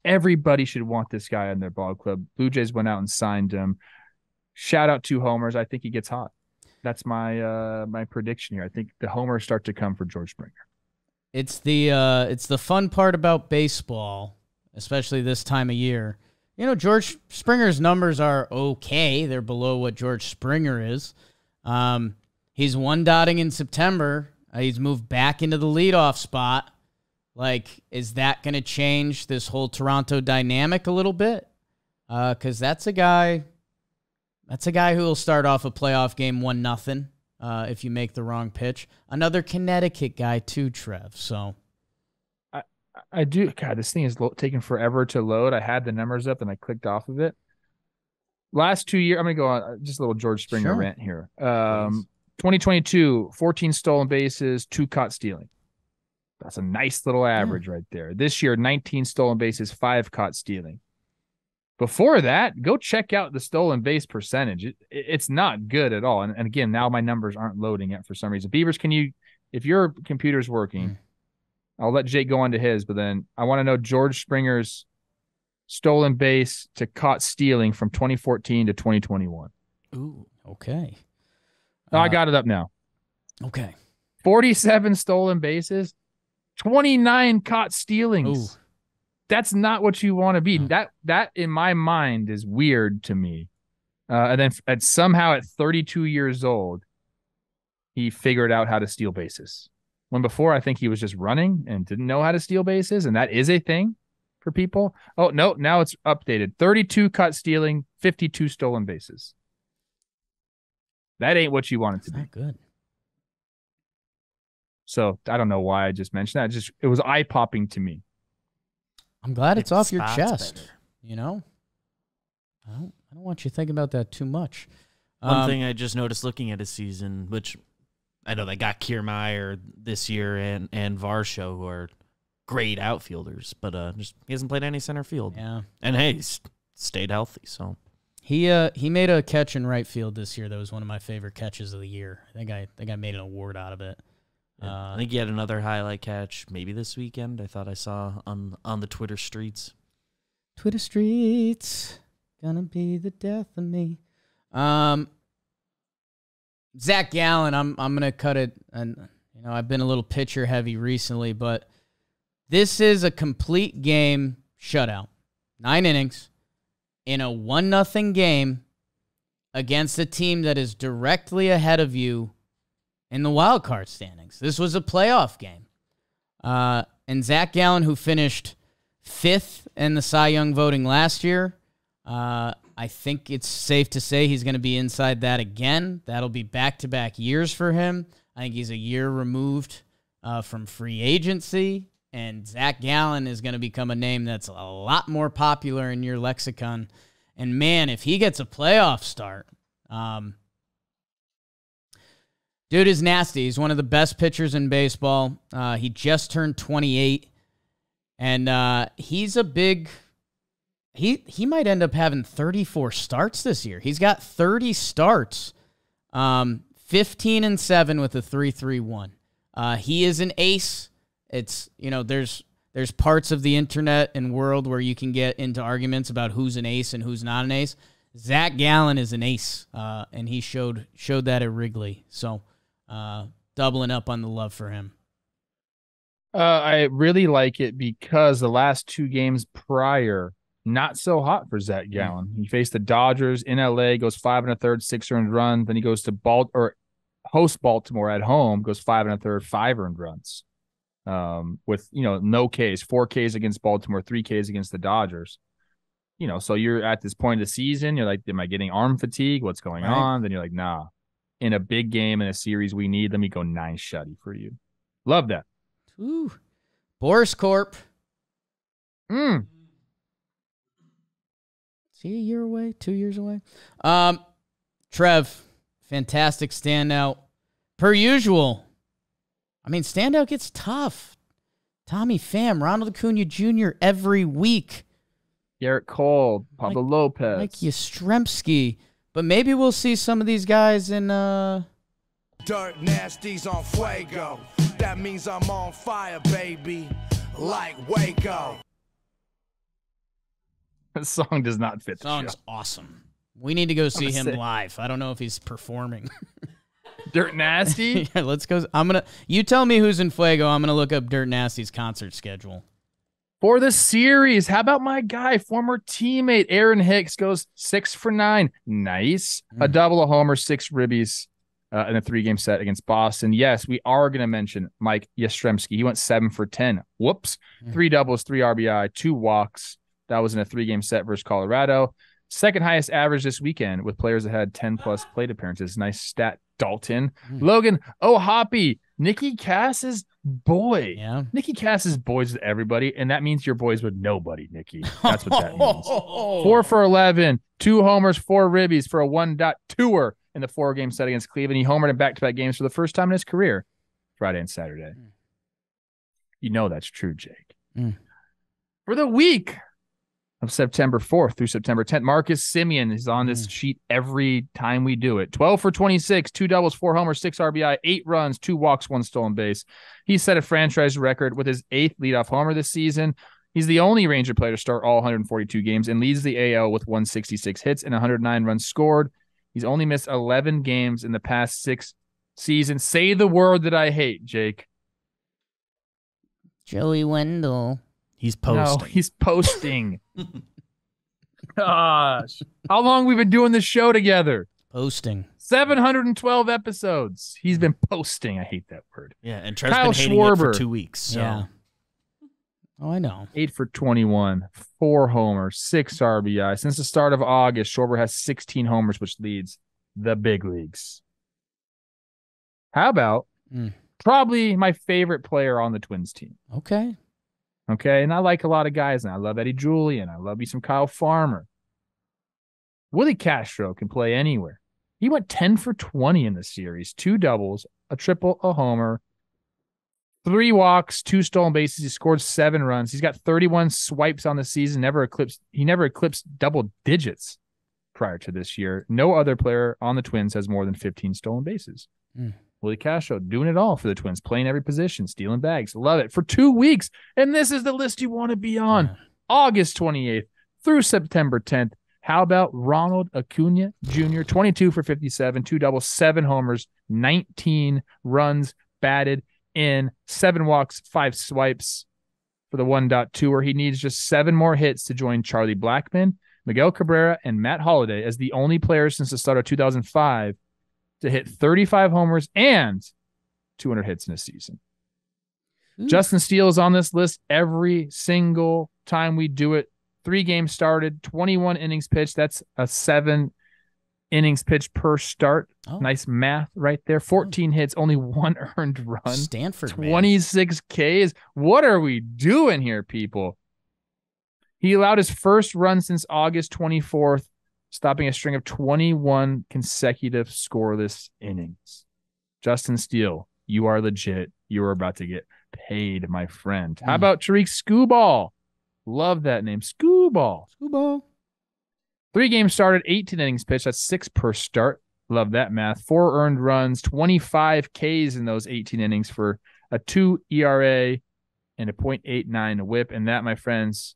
Everybody should want this guy in their ball club. Blue Jays went out and signed him. Shout out 2 homers. I think he gets hot. That's my my prediction here. I think the homers start to come for George Springer. It's the fun part about baseball, especially this time of year. You know, George Springer's numbers are okay. They're below what George Springer is. He's 1-dotting in September. He's moved back into the leadoff spot. Like, is that going to change this whole Toronto dynamic a little bit? Because that's a guy who will start off a playoff game 1-0 if you make the wrong pitch. Another Connecticut guy too, Trev. So I do. God, this thing is taking forever to load. I had the numbers up and I clicked off of it. Last 2 years, I'm going to go on just a little George Springer rant here. 2022, 14 stolen bases, 2 caught stealing. That's a nice little average right there. This year, 19 stolen bases, 5 caught stealing. Before that, go check out the stolen base percentage. It's not good at all. And again, now my numbers aren't loading yet for some reason. Beavers, can you, if your computer's working, I'll let Jake go on to his, but then I want to know George Springer's stolen base to caught stealing from 2014 to 2021. Ooh, okay. I got it up now. Okay. 47 stolen bases, 29 caught stealings. Ooh. That's not what you want to be. No. That in my mind is weird to me. And then somehow at 32 years old, he figured out how to steal bases. When before, I think he was just running and didn't know how to steal bases, and that is a thing for people. Oh, no, now it's updated. 32 caught stealing, 52 stolen bases. That ain't what you want it to be. Not good. So I don't know why I just mentioned that. It was eye-popping to me. I'm glad it's off your chest. Better. You know? I don't want you thinking about that too much. One thing I just noticed looking at his season, which I know they got Kiermaier this year and Varsho, who are great outfielders, but he hasn't played any center field. Yeah. And hey, he's stayed healthy, so. He made a catch in right field this year that was one of my favorite catches of the year. I think I made an award out of it. Yeah, I think he had another highlight catch maybe this weekend. I thought I saw on the Twitter streets. Twitter streets, gonna be the death of me. Zach Gallen, I'm gonna cut it, and I've been a little pitcher heavy recently, but this is a complete game shutout. 9 innings in a 1-0 game against a team that is directly ahead of you in the wild card standings. This was a playoff game. And Zach Gallen, who finished 5th in the Cy Young voting last year, I think it's safe to say he's going to be inside that again. That'll be back-to-back years for him. I think he's a year removed from free agency, and Zach Gallen is going to become a name that's a lot more popular in your lexicon. And, man, if he gets a playoff start, dude is nasty. He's one of the best pitchers in baseball. He just turned 28, and he's a big... He might end up having 34 starts this year. He's got 30 starts, 15-7 with a 3.31. He is an ace. It's, there's parts of the internet and world where you can get into arguments about who's an ace and who's not an ace. Zach Gallen is an ace, and he showed that at Wrigley. So doubling up on the love for him. I really like it because the last 2 games prior, not so hot for Zach Gallen. He faced the Dodgers in LA, goes 5 1/3, 6 earned runs. Then he goes to host Baltimore at home, goes 5 1/3, 5 earned runs. With no Ks, 4 Ks against Baltimore, 3 Ks against the Dodgers. So you're at this point of the season, you're like, am I getting arm fatigue? What's going on? Then you're like, nah. In a big game in a series we need, let me go 9 shutty for you. Love that. Ooh. Boris Corp. Mm. Is he a year away? 2 years away? Trev, fantastic standout. Per usual. I mean, standout gets tough. Tommy Pham, Ronald Acuna Jr. every week. Garrett Cole, Pablo Lopez. Mike Yastrzemski. But maybe we'll see some of these guys in... Dirt nasties on Fuego. That means I'm on fire, baby. Like Waco. That song does not fit the song's show. Awesome. We need to go see him live. I don't know if he's performing. Dirt Nasty? Yeah, let's go. You tell me who's in Fuego. I'm gonna look up Dirt Nasty's concert schedule. For the series, how about my guy, former teammate Aaron Hicks goes 6 for 9. Nice. A double, a homer, 6 ribbies in a 3-game set against Boston. Yes, we are going to mention Mike Yastrzemski. He went 7 for 10. Whoops. 3 doubles, 3 RBI, 2 walks. That was in a 3-game set versus Colorado. Second highest average this weekend with players that had 10-plus plate appearances. Nice stat, Dalton. Logan O'Hoppe, Nicky Cass's boy. Yeah. Nicky Cass is boys with everybody, and that means you're boys with nobody, Nicky. That's what that means. 4 for 11, 2 homers, 4 ribbies for a 1.2er in the 4-game set against Cleveland. He homered in back-to-back games for the first time in his career, Friday and Saturday. You know that's true, Jake. For the week of September 4th through September 10th, Marcus Semien is on this sheet every time we do it. 12 for 26, 2 doubles, 4 homers, 6 RBI, 8 runs, 2 walks, 1 stolen base. He set a franchise record with his 8th leadoff homer this season. He's the only Ranger player to start all 142 games and leads the AL with 166 hits and 109 runs scored. He's only missed 11 games in the past 6 seasons. Say the word that I hate, Jake. Joey Wendell. He's posting. No, he's posting. Gosh. How long have we been doing this show together? Posting. 712 episodes. He's been posting. I hate that word. Yeah, and Trev's Kyle been hating Schwarber. it for 2 weeks. So. Yeah. Oh, I know. 8 for 21, 4 homers, 6 RBI. Since the start of August, Schwarber has 16 homers, which leads the big leagues. How about probably my favorite player on the Twins team? Okay. And I like a lot of guys, and I love Eddie Julian. I love me some Kyle Farmer. Willie Castro can play anywhere. He went 10 for 20 in the series, 2 doubles, a triple, a homer, 3 walks, 2 stolen bases. He scored 7 runs. He's got 31 swipes on the season. He never eclipsed double digits prior to this year. No other player on the Twins has more than 15 stolen bases. Willie Castro doing it all for the Twins, playing every position, stealing bags. Love it. For 2 weeks. And this is the list you want to be on. August 28th through September 10th. How about Ronald Acuna Jr., 22 for 57, 2 doubles, 7 homers, 19 runs batted in, 7 walks, 5 swipes for the 1.2er. He needs just 7 more hits to join Charlie Blackmon, Miguel Cabrera, and Matt Holliday as the only players since the start of 2005 to hit 35 homers and 200 hits in a season. Justin Steele is on this list every single time we do it. 3 games started, 21 innings pitched. That's a 7 innings pitched per start. Nice math right there. 14 hits, only 1 earned run. Stanford, 26 Ks. What are we doing here, people? He allowed his first run since August 24th, stopping a string of 21 consecutive scoreless innings. Justin Steele, you are legit. You are about to get paid, my friend. How about Tariq Skubal? Love that name. Skubal. 3 games started, 18 innings pitched. That's 6 per start. Love that math. 4 earned runs, 25 Ks in those 18 innings for a 2 ERA and a .89 whip. And that, my friends,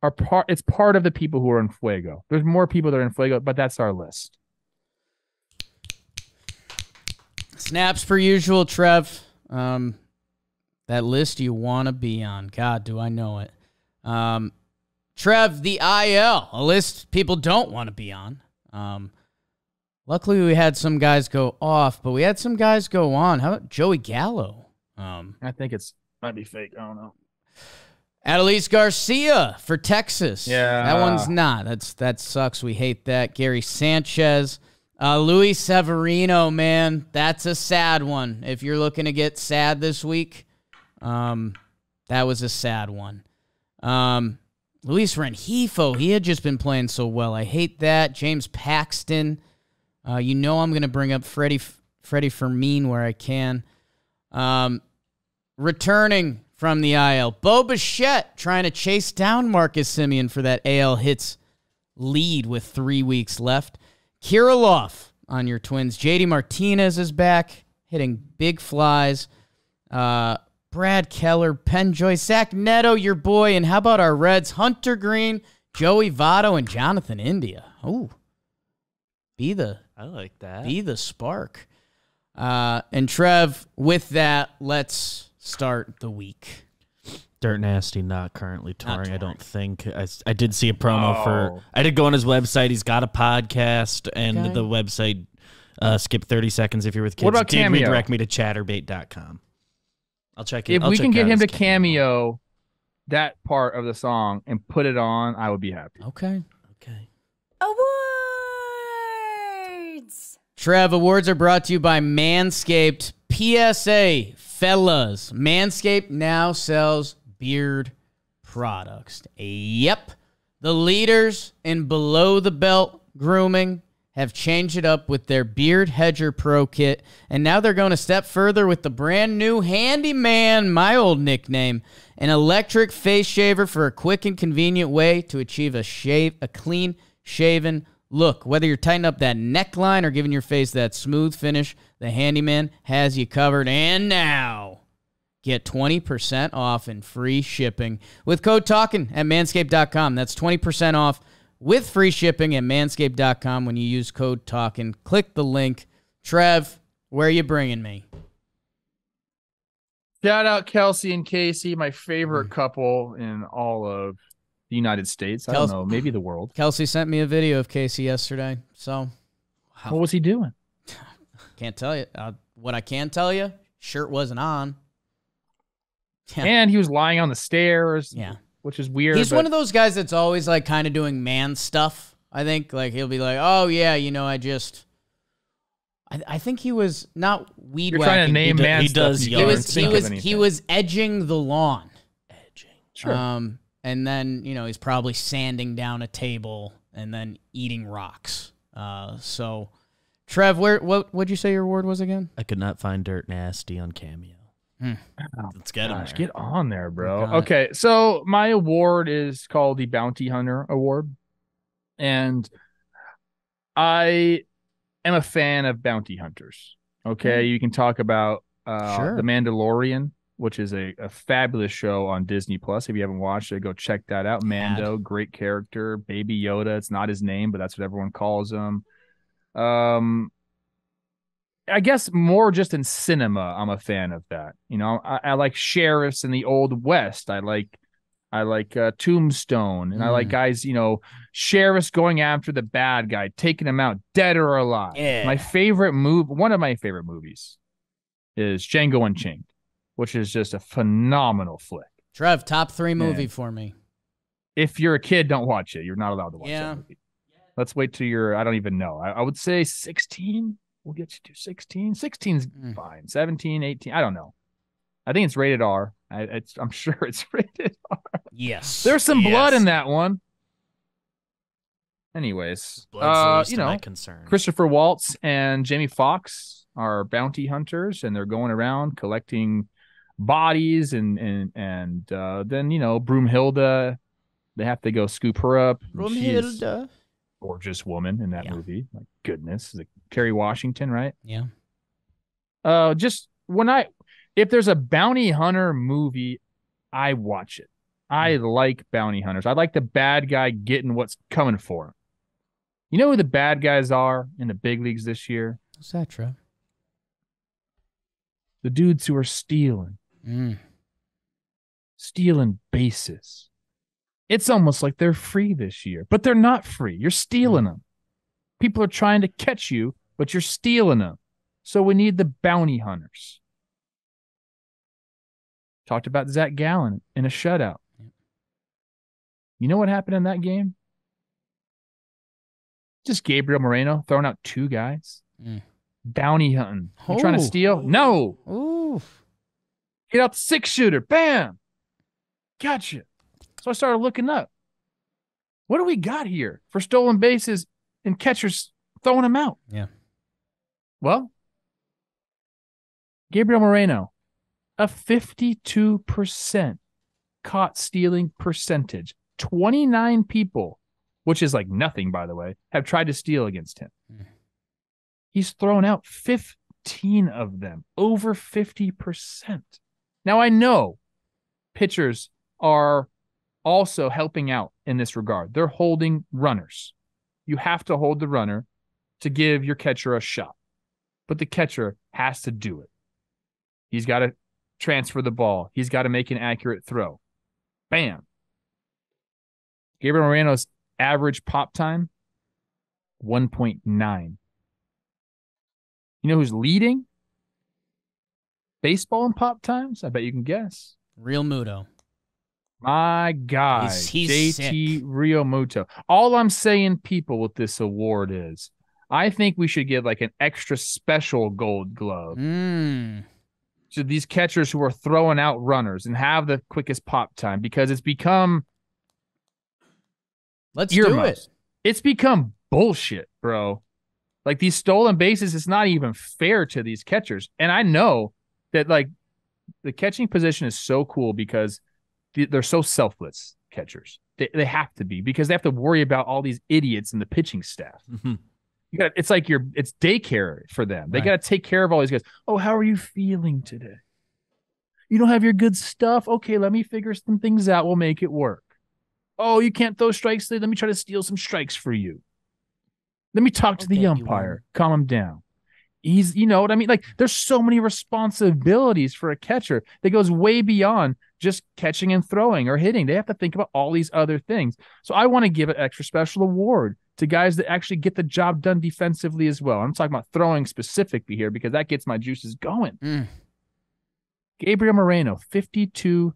It's part of the people who are in Fuego. There's more people that are in Fuego, but that's our list. Snaps per usual, Trev. That list you want to be on. God, do I know it. Trev, the IL, a list people don't want to be on. Luckily, we had some guys go off, but we had some guys go on. How about Joey Gallo? I think might be fake. I don't know. Adolis Garcia for Texas. Yeah. That one's not. That sucks. We hate that. Gary Sanchez. Luis Severino, man. That's a sad one. If you're looking to get sad this week, that was a sad one. Luis Rengifo, he had just been playing so well. I hate that. James Paxton. I'm going to bring up Freddie Fermin where I can. Returning from the IL, Bo Bichette trying to chase down Marcus Semien for that AL hits lead with 3 weeks left. Kirilloff on your Twins. JD Martinez is back, hitting big flies. Brad Keller, Penn Joyce, Zach Neto, your boy. And how about our Reds? Hunter Greene, Joey Votto, and Jonathan India. Oh, I like that. Be the spark. And Trev, with that, let's start the week. Dirt Nasty not currently touring, I don't think. I did see a promo for... I did go on his website. He's got a podcast, and the website, skip 30 seconds if you're with kids. What about Cameo? Redirect me to chatterbait.com. I'll check it. If we can get him to cameo that part of the song and put it on, I would be happy. Okay. Awards! Trev, awards are brought to you by Manscaped. PSA, fellas, Manscaped now sells beard products. Yep. The leaders in below-the-belt grooming have changed it up with their Beard Hedger Pro Kit, and now they're going a step further with the brand new Handyman, my old nickname, an electric face shaver for a quick and convenient way to achieve a clean-shaven look. Whether you're tightening up that neckline or giving your face that smooth finish, the Handyman has you covered. And now, get 20% off and free shipping with code TALKIN at manscaped.com. That's 20% off with free shipping at manscaped.com when you use code TALKIN. Click the link. Trev, where are you bringing me? Shout out Kelsey and Casey, my favorite couple in all of the United States. I don't know, maybe the world. Kelsey sent me a video of Casey yesterday. So, what was he doing? Can't tell you. What I can tell you, shirt wasn't on. Yeah. And he was lying on the stairs. Yeah. Which is weird. He's one of those guys that's always like kind of doing man stuff. I think like he'll be like, oh yeah, I think he was not weed You're whacking. Trying to name man stuff. He was edging the lawn. Sure. And then he's probably sanding down a table and then eating rocks. So, Trev, what'd you say your award was again? I could not find Dirt Nasty on Cameo. Let's get him. Get on there, bro. Okay, so my award is called the Bounty Hunter Award, and I am a fan of bounty hunters. Okay, you can talk about The Mandalorian, which is a fabulous show on Disney Plus. If you haven't watched it, go check that out. Mando, great character. Baby Yoda, it's not his name, but that's what everyone calls him. I guess more just in cinema, I'm a fan of that. I like sheriffs in the Old West. I like Tombstone, and I like guys, sheriffs going after the bad guy, taking him out, dead or alive. Yeah. One of my favorite movies is Django Unchained, which is just a phenomenal flick. Trev, top 3 movie for me. If you're a kid, don't watch it. You're not allowed to watch that movie. Let's wait till I don't even know. I would say 16. We'll get you to 16. 16's fine. 17, 18. I don't know. I think it's rated R. I'm sure it's rated R. Yes. There's some blood in that one. Anyways, my concern. Christopher Waltz and Jamie Foxx are bounty hunters, and they're going around collecting bodies, and then Broomhilda, they have to go scoop her up. Broomhilda. Gorgeous woman in that movie. My goodness. Like Kerry Washington, right? Yeah. If there's a bounty hunter movie, I watch it. I like bounty hunters. I like the bad guy getting what's coming for him. You know who the bad guys are in the big leagues this year? What's that, Trev? The dudes who are stealing. Stealing bases. It's almost like they're free this year, but they're not free. You're stealing them. People are trying to catch you, but you're stealing them. So we need the bounty hunters. Talked about Zach Gallen in a shutout. You know what happened in that game? Just Gabriel Moreno throwing out 2 guys. Bounty hunting. You trying to steal? No. Oof. Get out the 6-shooter. Bam. Gotcha. So I started looking up. What do we got here for stolen bases and catchers throwing them out? Yeah. Well, Gabriel Moreno, a 52% caught stealing percentage. 29 people, which is like nothing, by the way, have tried to steal against him. He's thrown out 15 of them, over 50%. Now, I know pitchers are also helping out in this regard. They're holding runners. You have to hold the runner to give your catcher a shot, but the catcher has to do it. He's got to transfer the ball. He's got to make an accurate throw. Bam. Gabriel Moreno's average pop time, 1.9. You know who's leading baseball in pop times? I bet you can guess. Realmuto. My guy, he's JT sick. Realmuto. All I'm saying, people, with this award is I think we should give like an extra special gold glove to these catchers who are throwing out runners and have the quickest pop time, because it's become do it. It's become bullshit, bro. Like these stolen bases, it's not even fair to these catchers. And I know that like the catching position is so cool because they're so selfless catchers. They have to be, because they have to worry about all these idiots in the pitching staff. It's like it's daycare for them. They got to take care of all these guys. Oh, how are you feeling today? You don't have your good stuff? Okay, let me figure some things out. We'll make it work. Oh, you can't throw strikes today? Let me try to steal some strikes for you. Let me talk to the umpire. Calm him down. You know what I mean? Like, there's so many responsibilities for a catcher that goes way beyond just catching and throwing or hitting. They have to think about all these other things. So I want to give an extra special award to guys that actually get the job done defensively as well. I'm talking about throwing specifically here because that gets my juices going. Gabriel Moreno, 52%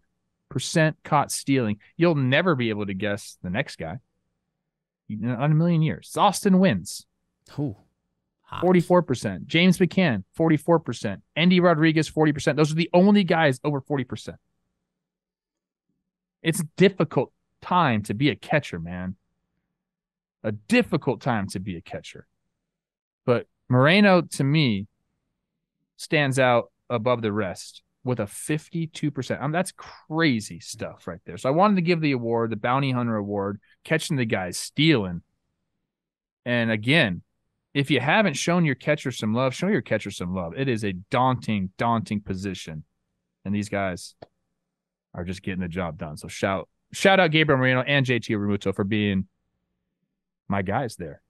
caught stealing. You'll never be able to guess the next guy in a million years. Austin Wins. 44%. James McCann, 44%. Andy Rodriguez, 40%. Those are the only guys over 40%. It's a difficult time to be a catcher, man. A difficult time to be a catcher. But Moreno, to me, stands out above the rest with a 52%. That's crazy stuff right there. So I wanted to give the award, the Bounty Hunter Award, catching the guys stealing. And again, if you haven't shown your catcher some love, show your catcher some love. It is a daunting, daunting position. And these guys are just getting the job done. So shout out Gabriel Moreno and JT Realmuto for being my guys there,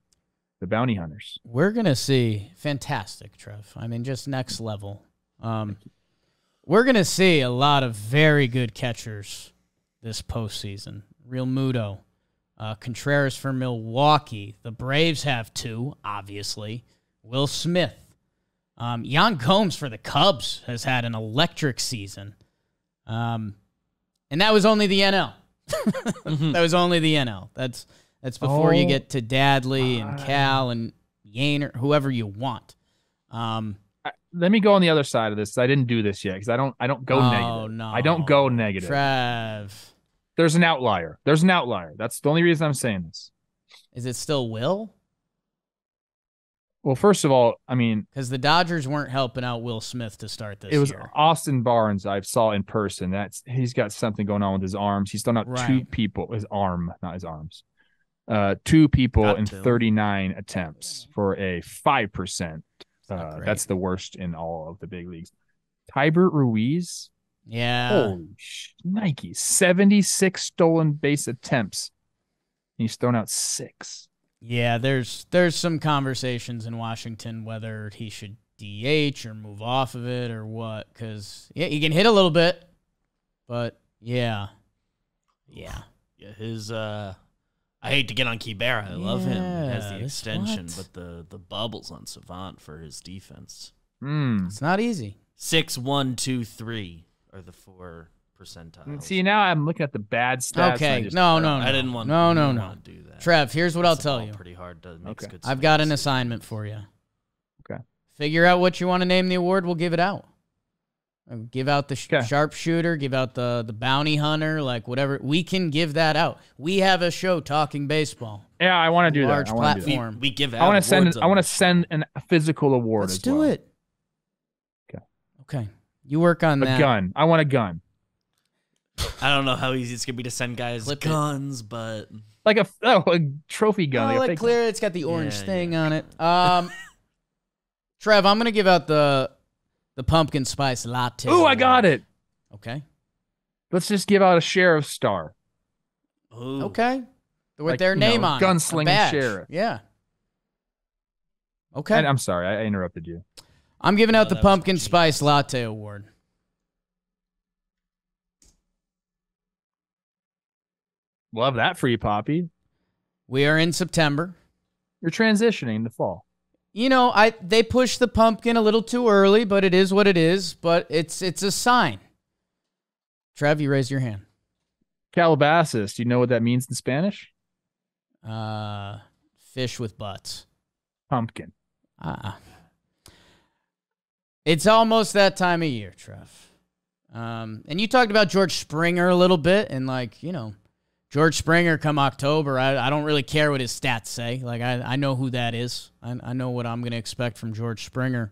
the bounty hunters. We're going to see fantastic, Trev. I mean, just next level. We're going to see a lot of very good catchers this postseason. Realmuto. Contreras for Milwaukee. The Braves have 2, obviously. Will Smith. Yan Gomes for the Cubs has had an electric season. And that was only the NL. That was only the NL. That's before you get to Dadley and Cal and Yainer, whoever you want. Let me go on the other side of this. I didn't do this yet because I don't go negative. No. I don't go negative. Trev. There's an outlier. That's the only reason I'm saying this. Is it still Will? Well, first of all, I mean, because the Dodgers weren't helping out Will Smith to start this year. It was Austin Barnes I saw in person. He's got something going on with his arms. He's thrown out 2 people. His arm, not his arms. 2 people in 39 attempts for a 5%. That's the worst in all of the big leagues. Tybert Ruiz, Yeah. Holy Nike. 76 stolen base attempts. And he's thrown out 6. Yeah, there's some conversations in Washington whether he should DH or move off of it or what, because yeah, he can hit a little bit, but yeah. His I hate to get on Kibera. I love him as the extension, but the bubbles on Savant for his defense. It's not easy. 6, 1, 2, 3 are the 4 percentiles. See, now I'm looking at the bad stats. Okay, no. I didn't want to do that. Trev, here's what I'll tell you. Pretty hard to make good. I've got an assignment for you. Okay. Figure out what you want to name the award. We'll give it out. Give out the sharpshooter. Give out the bounty hunter. Like whatever. We can give that out. We have a show talking baseball. Yeah, I want to do that. Large platform. We give out. I want to send a physical award. Let's as do well. it. Okay. You work on that. A gun. I want a gun. I don't know how easy it's gonna be to send guys guns, but like a trophy gun. Oh, like clear. It's got the orange thing on it. Trev, I'm gonna give out the pumpkin spice latte. Ooh, I got it. Okay. Let's just give out a sheriff star. Ooh. Okay. With their name on it. Gunslinging sheriff. Yeah. Okay. And I'm sorry, I interrupted you. I'm giving out the pumpkin spice latte award. Love that for you, Poppy. We are in September. You're transitioning to fall. You know, they pushed the pumpkin a little too early, but it is what it is. But it's a sign. Trev, you raised your hand. Calabasas. Do you know what that means in Spanish? Fish with butts. Pumpkin. It's almost that time of year, Trev. And you talked about George Springer a little bit, and George Springer come October, I don't really care what his stats say. Like I know who that is. I know what I'm going to expect from George Springer.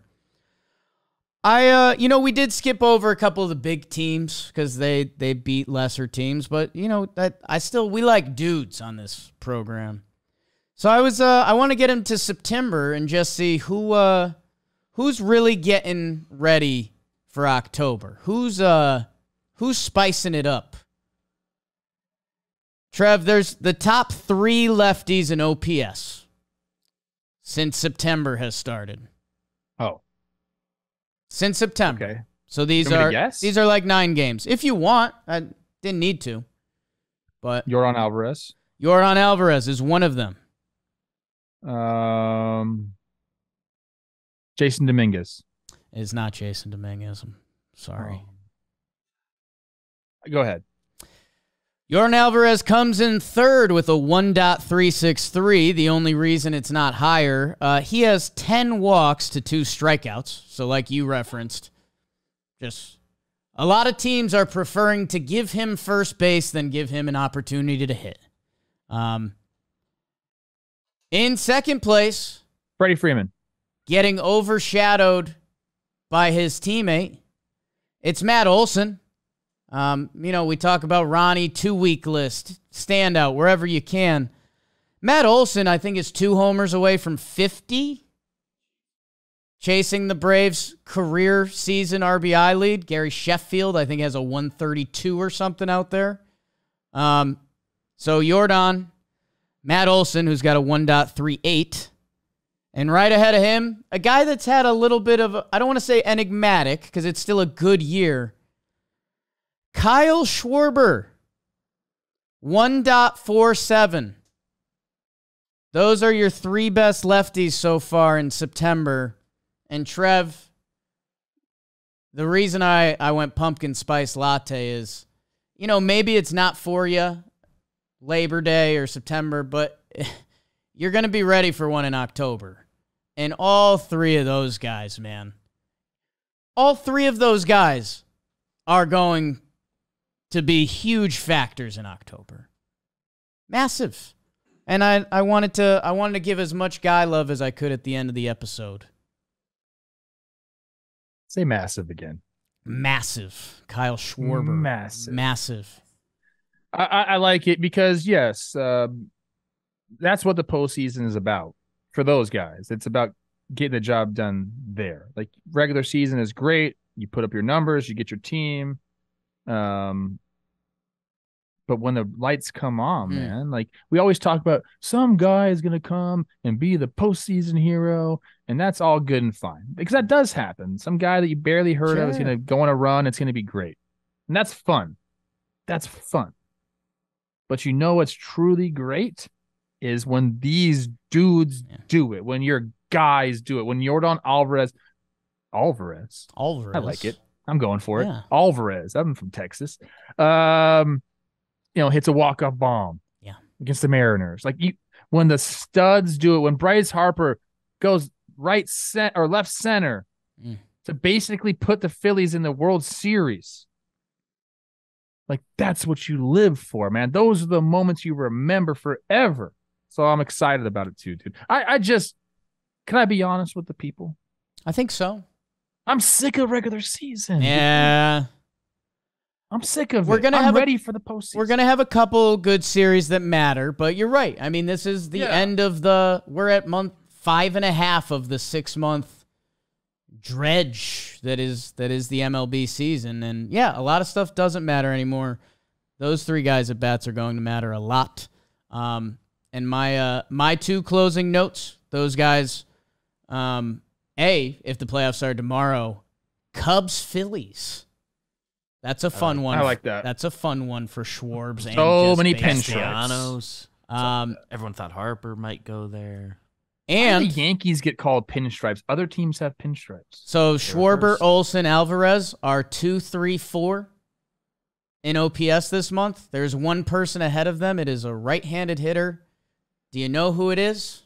We did skip over a couple of the big teams because they beat lesser teams, but we like dudes on this program. So I want to get him to September and just see who's really getting ready for October. Who's spicing it up? Trev, there's the top 3 lefties in OPS since September has started. Oh. Since September. Okay. So these are like 9 games. If you want, I didn't need to. But Yordan Alvarez. Yordan Alvarez is one of them. Jason Dominguez. It is not Jason Dominguez. I'm sorry. Go ahead. Yordan Alvarez comes in 3rd with a 1.363. The only reason it's not higher, he has 10 walks to 2 strikeouts. So like you referenced, just a lot of teams are preferring to give him first base than give him an opportunity to hit. In second place, Freddie Freeman. Getting overshadowed by his teammate, it's Matt Olson. We talk about Ronnie, 2-week list, standout, wherever you can. Matt Olson, I think, is 2 homers away from 50, chasing the Braves' career season RBI lead. Gary Sheffield, I think, has a 132 or something out there. So Yordan, Matt Olson, who's got a 1.38. And right ahead of him, a guy that's had a little bit of, I don't want to say enigmatic, because it's still a good year, Kyle Schwarber, 1.47. Those are your 3 best lefties so far in September. And Trev, the reason I went pumpkin spice latte is, maybe it's not for you Labor Day or September, but you're going to be ready for one in October. And all 3 of those guys, man, all 3 of those guys are going to be huge factors in October. Massive. And I wanted to give as much guy love as I could at the end of the episode. Say massive again. Massive. Kyle Schwarber. Massive. I like it because, yes, that's what the postseason is about for those guys. It's about getting the job done there. Like, regular season is great. You put up your numbers, you get your team. But when the lights come on, man, like we always talk about, some guy is going to come and be the postseason hero, and that's all good and fine because that does happen. Some guy that you barely heard of is going to go on a run. It's going to be great, and that's fun. That's fun. But you know what's truly great is when these dudes do it. When your guys do it. When Yordan Alvarez, I like it. I'm going for it. Alvarez. I'm from Texas. Hits a walk-off bomb against the Mariners. Like when the studs do it, when Bryce Harper goes left center to basically put the Phillies in the World Series. Like that's what you live for, man. Those are the moments you remember forever. So I'm excited about it too, dude. Can I be honest with the people? I think so. I'm sick of regular season. Yeah. I'm sick of it. I'm ready for the postseason. We're going to have a couple good series that matter, but you're right. I mean, this is the end of we're at month 5.5 of the 6-month dredge that is the MLB season. And a lot of stuff doesn't matter anymore. Those 3 guys at bats are going to matter a lot. And my 2 closing notes, those guys, if the playoffs are tomorrow, Cubs, Phillies. That's a fun one. I like that. That's a fun one for Schwarbs. So and many pinstripes. Everyone thought Harper might go there. And the Yankees get called pinstripes. Other teams have pinstripes. So Schwarber, Olson, Alvarez are 2, 3, 4 in OPS this month. There's one person ahead of them. It is a right-handed hitter. Do you know who it is?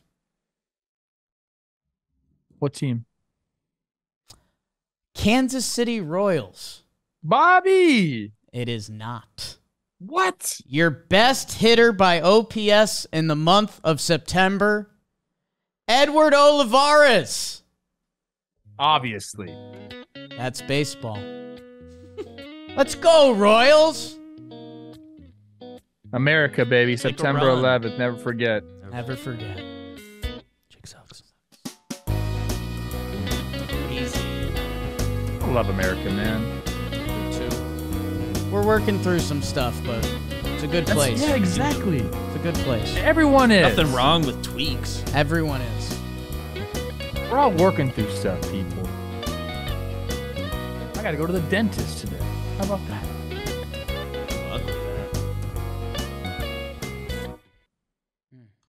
What team? Kansas City Royals. Bobby! It is not. What? Your best hitter by OPS in the month of September, Edward Olivares. Obviously. That's baseball. Let's go, Royals. America, baby. September 11th. Never forget. Never forget. Jigsaws. Easy. I love America, man. We're working through some stuff, but it's a good place. Yeah, exactly. It's a good place. Everyone is. Nothing wrong with tweaks. Everyone is. We're all working through stuff, people. I got to go to the dentist today. How about that?